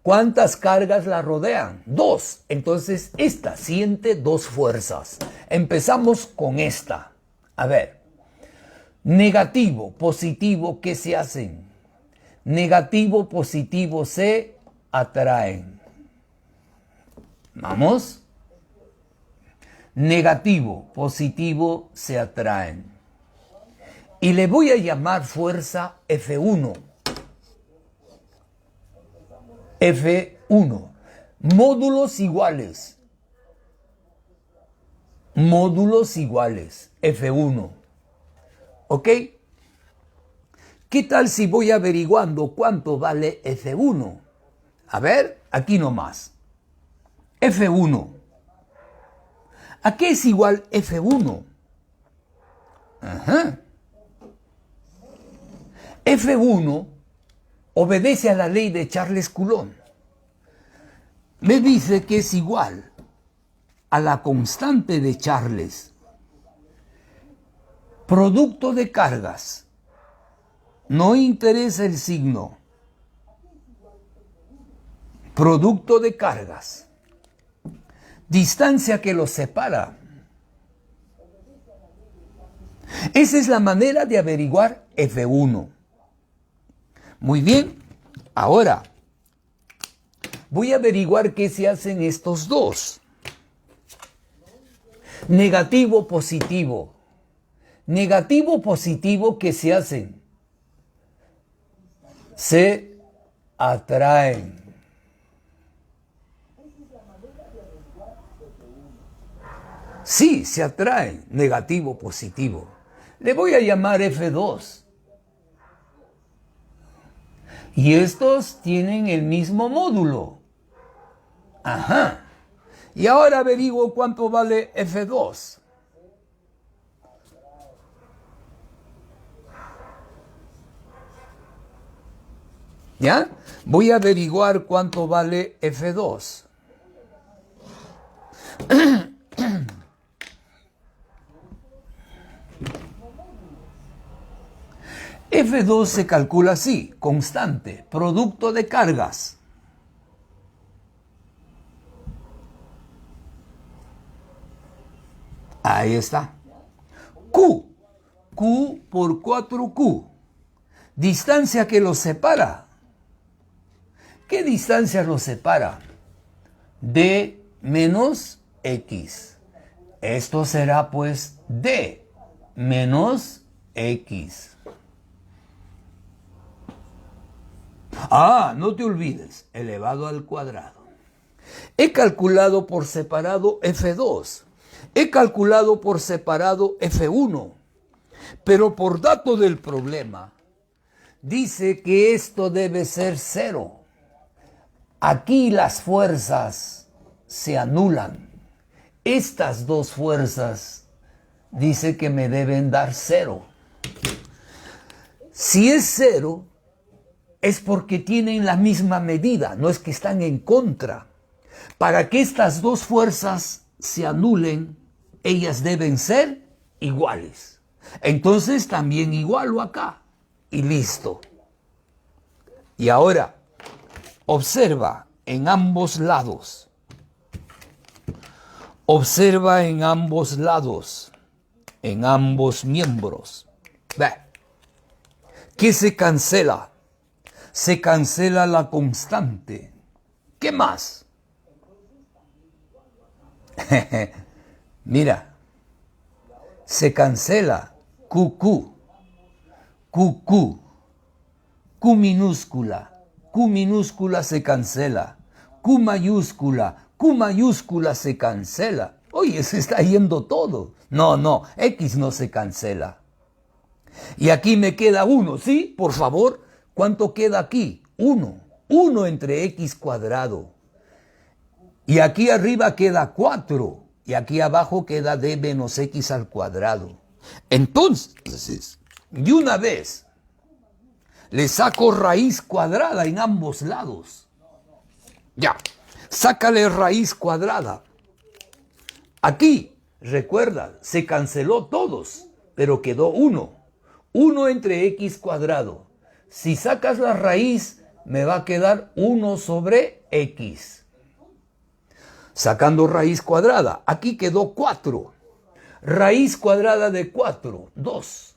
Speaker 2: ¿Cuántas cargas la rodean? 2. Entonces, esta siente 2 fuerzas. Empezamos con esta. A ver. Negativo, positivo, ¿qué se hacen? Negativo, positivo se atraen. ¿Vamos? Negativo, positivo se atraen. Y le voy a llamar fuerza F1. F1. Módulos iguales. Módulos iguales. F1. ¿Ok? ¿Qué tal si voy averiguando cuánto vale F1? A ver, aquí nomás. F1. ¿A qué es igual F1? Ajá. F1 obedece a la ley de Charles Coulomb. Me dice que es igual a la constante de Charles. Producto de cargas. No interesa el signo. Producto de cargas. Distancia que los separa. Esa es la manera de averiguar F1. Muy bien. Ahora, voy a averiguar qué se hacen estos dos. Negativo, positivo. Negativo, positivo, ¿qué se hacen? Se atraen. Sí, se atraen. Negativo, positivo. Le voy a llamar F2. Y estos tienen el mismo módulo. Ajá. Y ahora averiguo cuánto vale F2. ¿Ya? Voy a averiguar cuánto vale F2. F2 se calcula así, constante, producto de cargas. Ahí está. Q. Q por 4Q. Distancia que los separa. ¿Qué distancia los separa? D menos X. Esto será pues D menos X. Ah, no te olvides, elevado al cuadrado. He calculado por separado F2. He calculado por separado F1. Pero por dato del problema, dice que esto debe ser 0. Aquí las fuerzas se anulan. Estas dos fuerzas dice que me deben dar 0. Si es 0, es porque tienen la misma medida, no es que están en contra. Para que estas dos fuerzas se anulen, ellas deben ser iguales. Entonces también igualo acá y listo. Y ahora, observa en ambos lados. Observa en ambos lados, en ambos miembros. Ve, ¿qué se cancela? Se cancela la constante. ¿Qué más? Mira, se cancela QQ, QQ, Q minúscula se cancela, Q mayúscula se cancela. Oye, se está yendo todo. No, X no se cancela. Y aquí me queda 1, ¿sí? Por favor, ¿Cuánto queda aquí? 1. 1 entre x cuadrado. Y aquí arriba queda 4. Y aquí abajo queda d menos x al cuadrado. Entonces, de una vez, le saco raíz cuadrada en ambos lados. Ya, sácale raíz cuadrada. Aquí, recuerda, se canceló todos, pero quedó 1. 1 entre x cuadrado. Si sacas la raíz, me va a quedar 1 sobre x. Sacando raíz cuadrada, aquí quedó 4. Raíz cuadrada de 4, 2.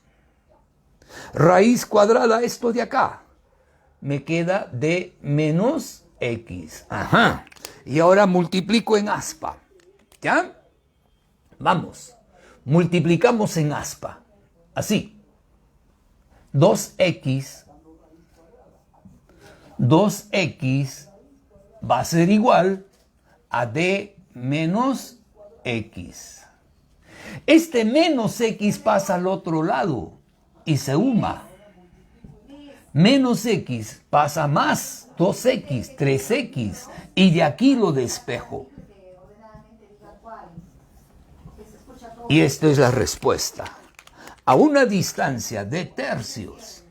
Speaker 2: Raíz cuadrada, esto de acá, me queda de menos x. Ajá. Y ahora multiplico en aspa. ¿Ya? Vamos. Multiplicamos en aspa. Así. 2x va a ser igual a d menos x. Este menos x pasa al otro lado y se suma. Menos x pasa más 2x, 3x, y de aquí lo despejo. Y esta es la respuesta. A una distancia de tercios,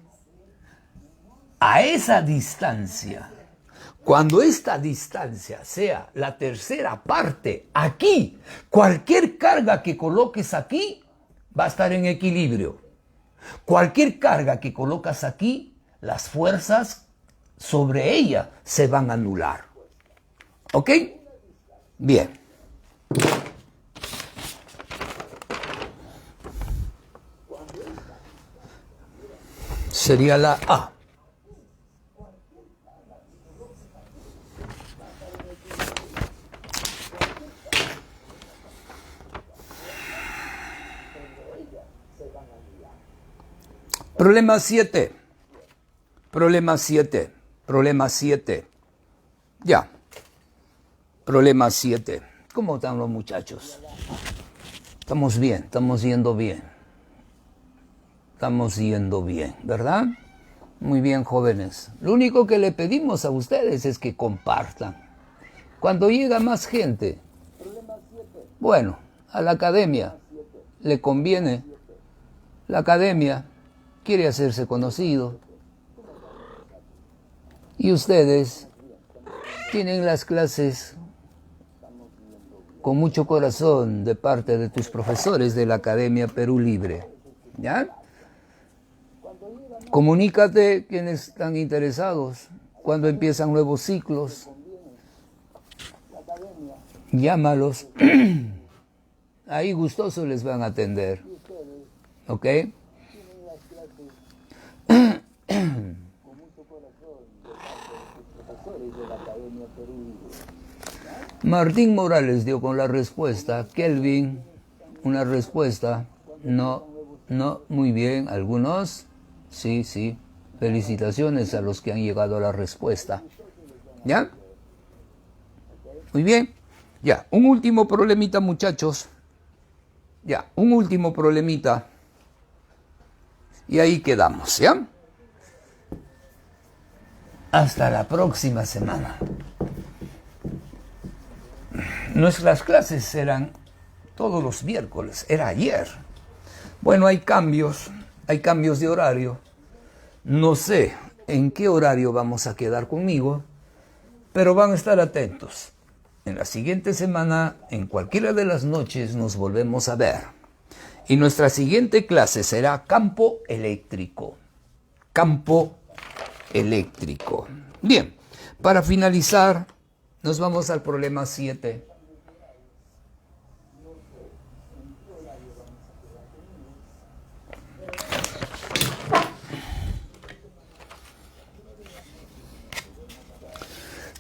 Speaker 2: a esa distancia, cuando esta distancia sea la tercera parte, aquí, cualquier carga que coloques aquí va a estar en equilibrio. Cualquier carga que colocas aquí, las fuerzas sobre ella se van a anular. ¿Ok? Bien. Sería la A. Problema 7. Problema 7. Problema 7. Ya. Problema 7. ¿Cómo están los muchachos? Estamos bien, estamos yendo bien. Estamos yendo bien, ¿verdad? Muy bien, jóvenes. Lo único que le pedimos a ustedes es que compartan. Cuando llega más gente, bueno, a la academia le conviene. La academia quiere hacerse conocido. Y ustedes tienen las clases con mucho corazón de parte de tus profesores de la Academia Perú Libre. ¿Ya? Comunícate quienes están interesados. Cuando empiezan nuevos ciclos, llámalos. Ahí gustosos les van a atender. ¿Ok? Martín Morales dio con la respuesta. Kelvin, una respuesta. No, muy bien. Algunos, sí. Felicitaciones a los que han llegado a la respuesta. ¿Ya? Muy bien. Ya, un último problemita, muchachos. Ya, un último problemita. Y ahí quedamos, ¿ya? Hasta la próxima semana. Nuestras clases serán todos los miércoles. Era ayer. Bueno, hay cambios de horario. No sé en qué horario vamos a quedar conmigo, pero van a estar atentos. En la siguiente semana, en cualquiera de las noches, nos volvemos a ver. Y nuestra siguiente clase será campo eléctrico. Campo eléctrico. Bien, para finalizar, nos vamos al problema 7.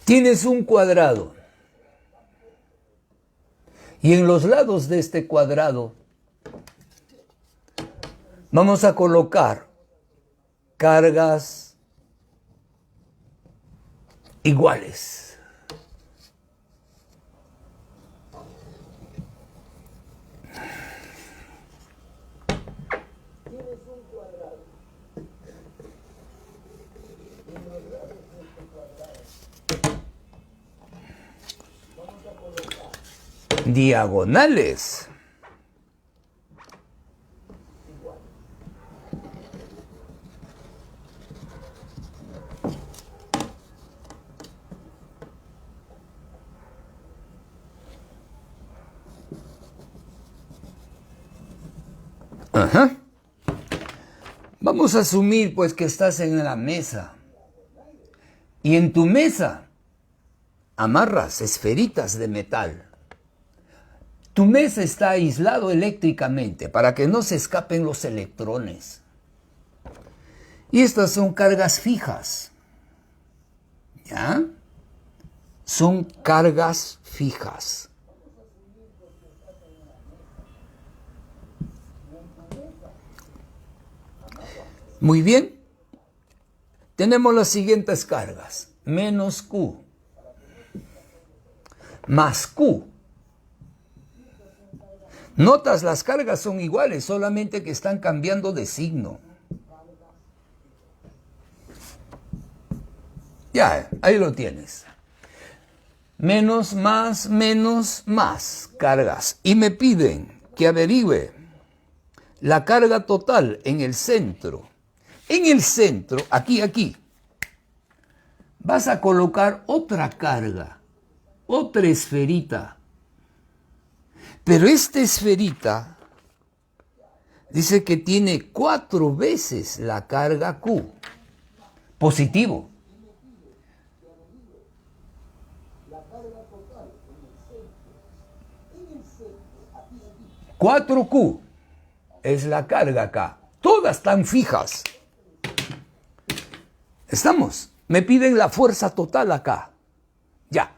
Speaker 2: Tienes un cuadrado y en los lados de este cuadrado vamos a colocar cargas iguales. diagonales. Ajá. Vamos a asumir pues que estás en la mesa y en tu mesa amarras esferitas de metal. Tu mesa está aislado eléctricamente para que no se escapen los electrones. Y estas son cargas fijas. ¿Ya? Son cargas fijas. Muy bien. Tenemos las siguientes cargas. Menos Q. Más Q. Notas, las cargas son iguales, solamente que están cambiando de signo. Ya, ahí lo tienes. Menos, más, cargas. Y me piden que averigüe la carga total en el centro. En el centro, aquí, vas a colocar otra carga, otra esferita. Pero esta esferita dice que tiene 4 veces la carga Q. Positivo. 4Q es la carga acá. Todas están fijas. ¿Estamos? Me piden la fuerza total acá. Ya.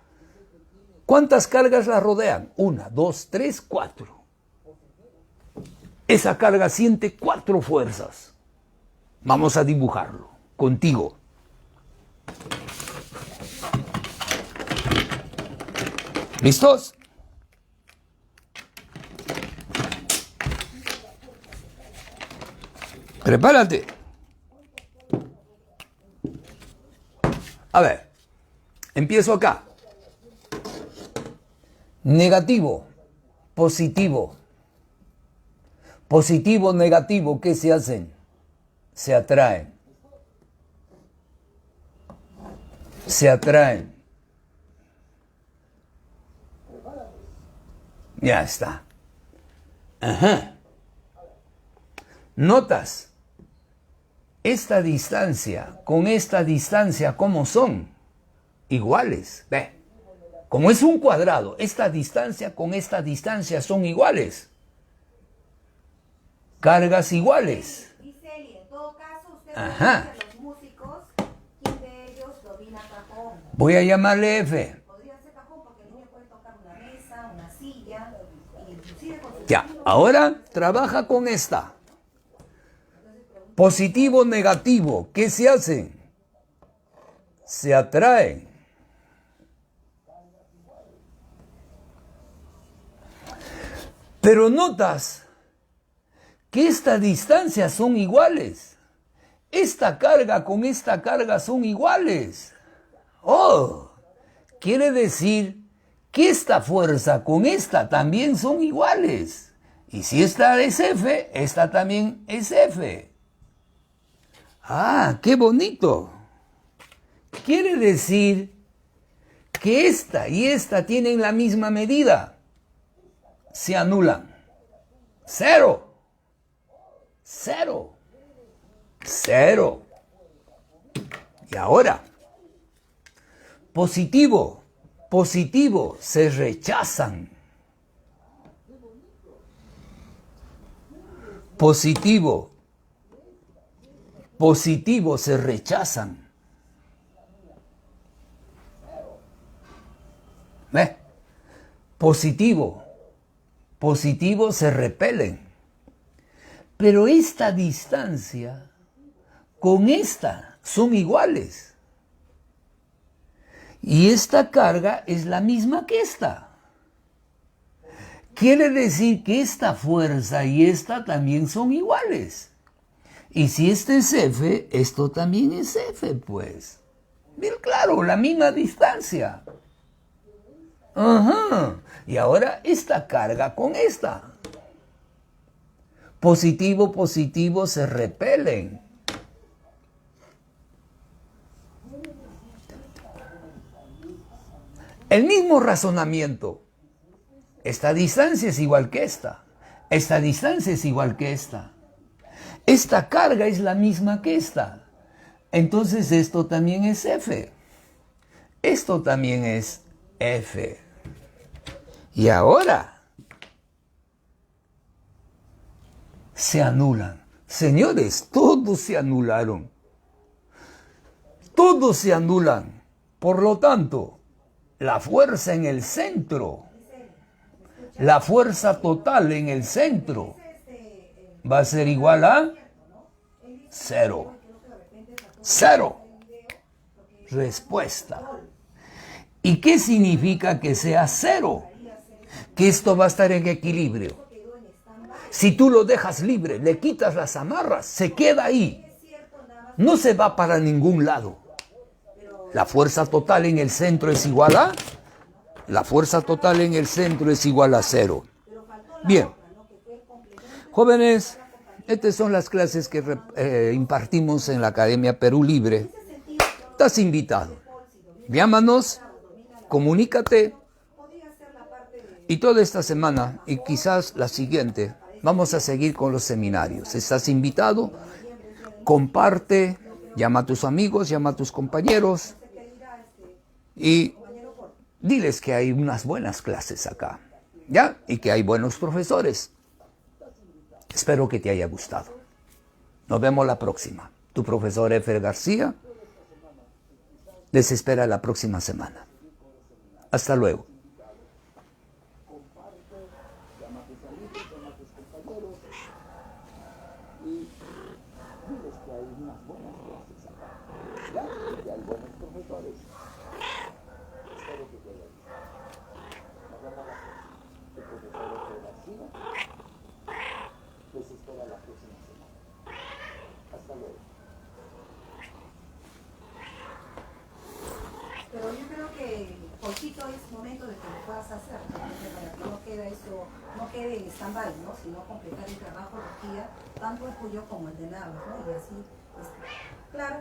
Speaker 2: ¿Cuántas cargas la rodean? 1, 2, 3, 4. Esa carga siente 4 fuerzas. Vamos a dibujarlo contigo. ¿Listos? Prepárate. A ver, empiezo acá. Negativo, positivo. Positivo, negativo, ¿qué se hacen? Se atraen. Se atraen. Ya está. Ajá. ¿Notas? Esta distancia con esta distancia, ¿cómo son? Iguales. Ve. Como es un cuadrado, esta distancia con esta distancia son iguales. Cargas iguales.
Speaker 1: Giseli, en todo caso, usted
Speaker 2: Ajá.
Speaker 1: los músicos, ¿quién de ellos domina cajón?
Speaker 2: Voy a llamarle F.
Speaker 1: Podría ser cajón porque el niño puede tocar una mesa, una silla, y inclusive con su
Speaker 2: Ya, ahora trabaja con esta. Positivo, negativo, ¿qué se hacen? Se atraen. Pero notas que estas distancias son iguales. Esta carga con esta carga son iguales. Oh, quiere decir que esta fuerza con esta también son iguales. Y si esta es F, esta también es F. Ah, qué bonito. Quiere decir que esta y esta tienen la misma medida. Se anulan. 0. 0. 0. Y ahora, positivo, positivo, se rechazan. Positivo, positivo, se rechazan. ¿Ve? Positivo, positivo, se repelen. Pero esta distancia con esta son iguales. Y esta carga es la misma que esta. Quiere decir que esta fuerza y esta también son iguales. Y si este es F, esto también es F, pues. Bien claro, la misma distancia. Ajá. Y ahora esta carga con esta. Positivo, positivo se repelen. El mismo razonamiento. Esta distancia es igual que esta. Esta distancia es igual que esta. Esta carga es la misma que esta. Entonces esto también es F. Esto también es F. Y ahora se anulan. Señores, todos se anularon. Todos se anulan. Por lo tanto, la fuerza en el centro, la fuerza total en el centro, va a ser igual a 0. 0. Respuesta. ¿Y qué significa que sea 0? Que esto va a estar en equilibrio. Si tú lo dejas libre, le quitas las amarras, se queda ahí. No se va para ningún lado. La fuerza total en el centro es igual a... La fuerza total en el centro es igual a 0. Bien. Jóvenes, estas son las clases que impartimos en la Academia Perú Libre. Estás invitado. Llámanos, comunícate. Y toda esta semana, y quizás la siguiente, vamos a seguir con los seminarios. Estás invitado, comparte, llama a tus amigos, llama a tus compañeros y diles que hay unas buenas clases acá, ¿ya? Y que hay buenos profesores. Espero que te haya gustado. Nos vemos la próxima. Tu profesor Efer García les espera la próxima semana. Hasta luego.
Speaker 1: Pero yo creo que poquito es momento de que lo puedas hacer, ¿no? Para que no quede eso, no quede en stand-by, ¿no? Sino completar el trabajo de día, tanto el tuyo como el de Navas, ¿no? Y así, claro.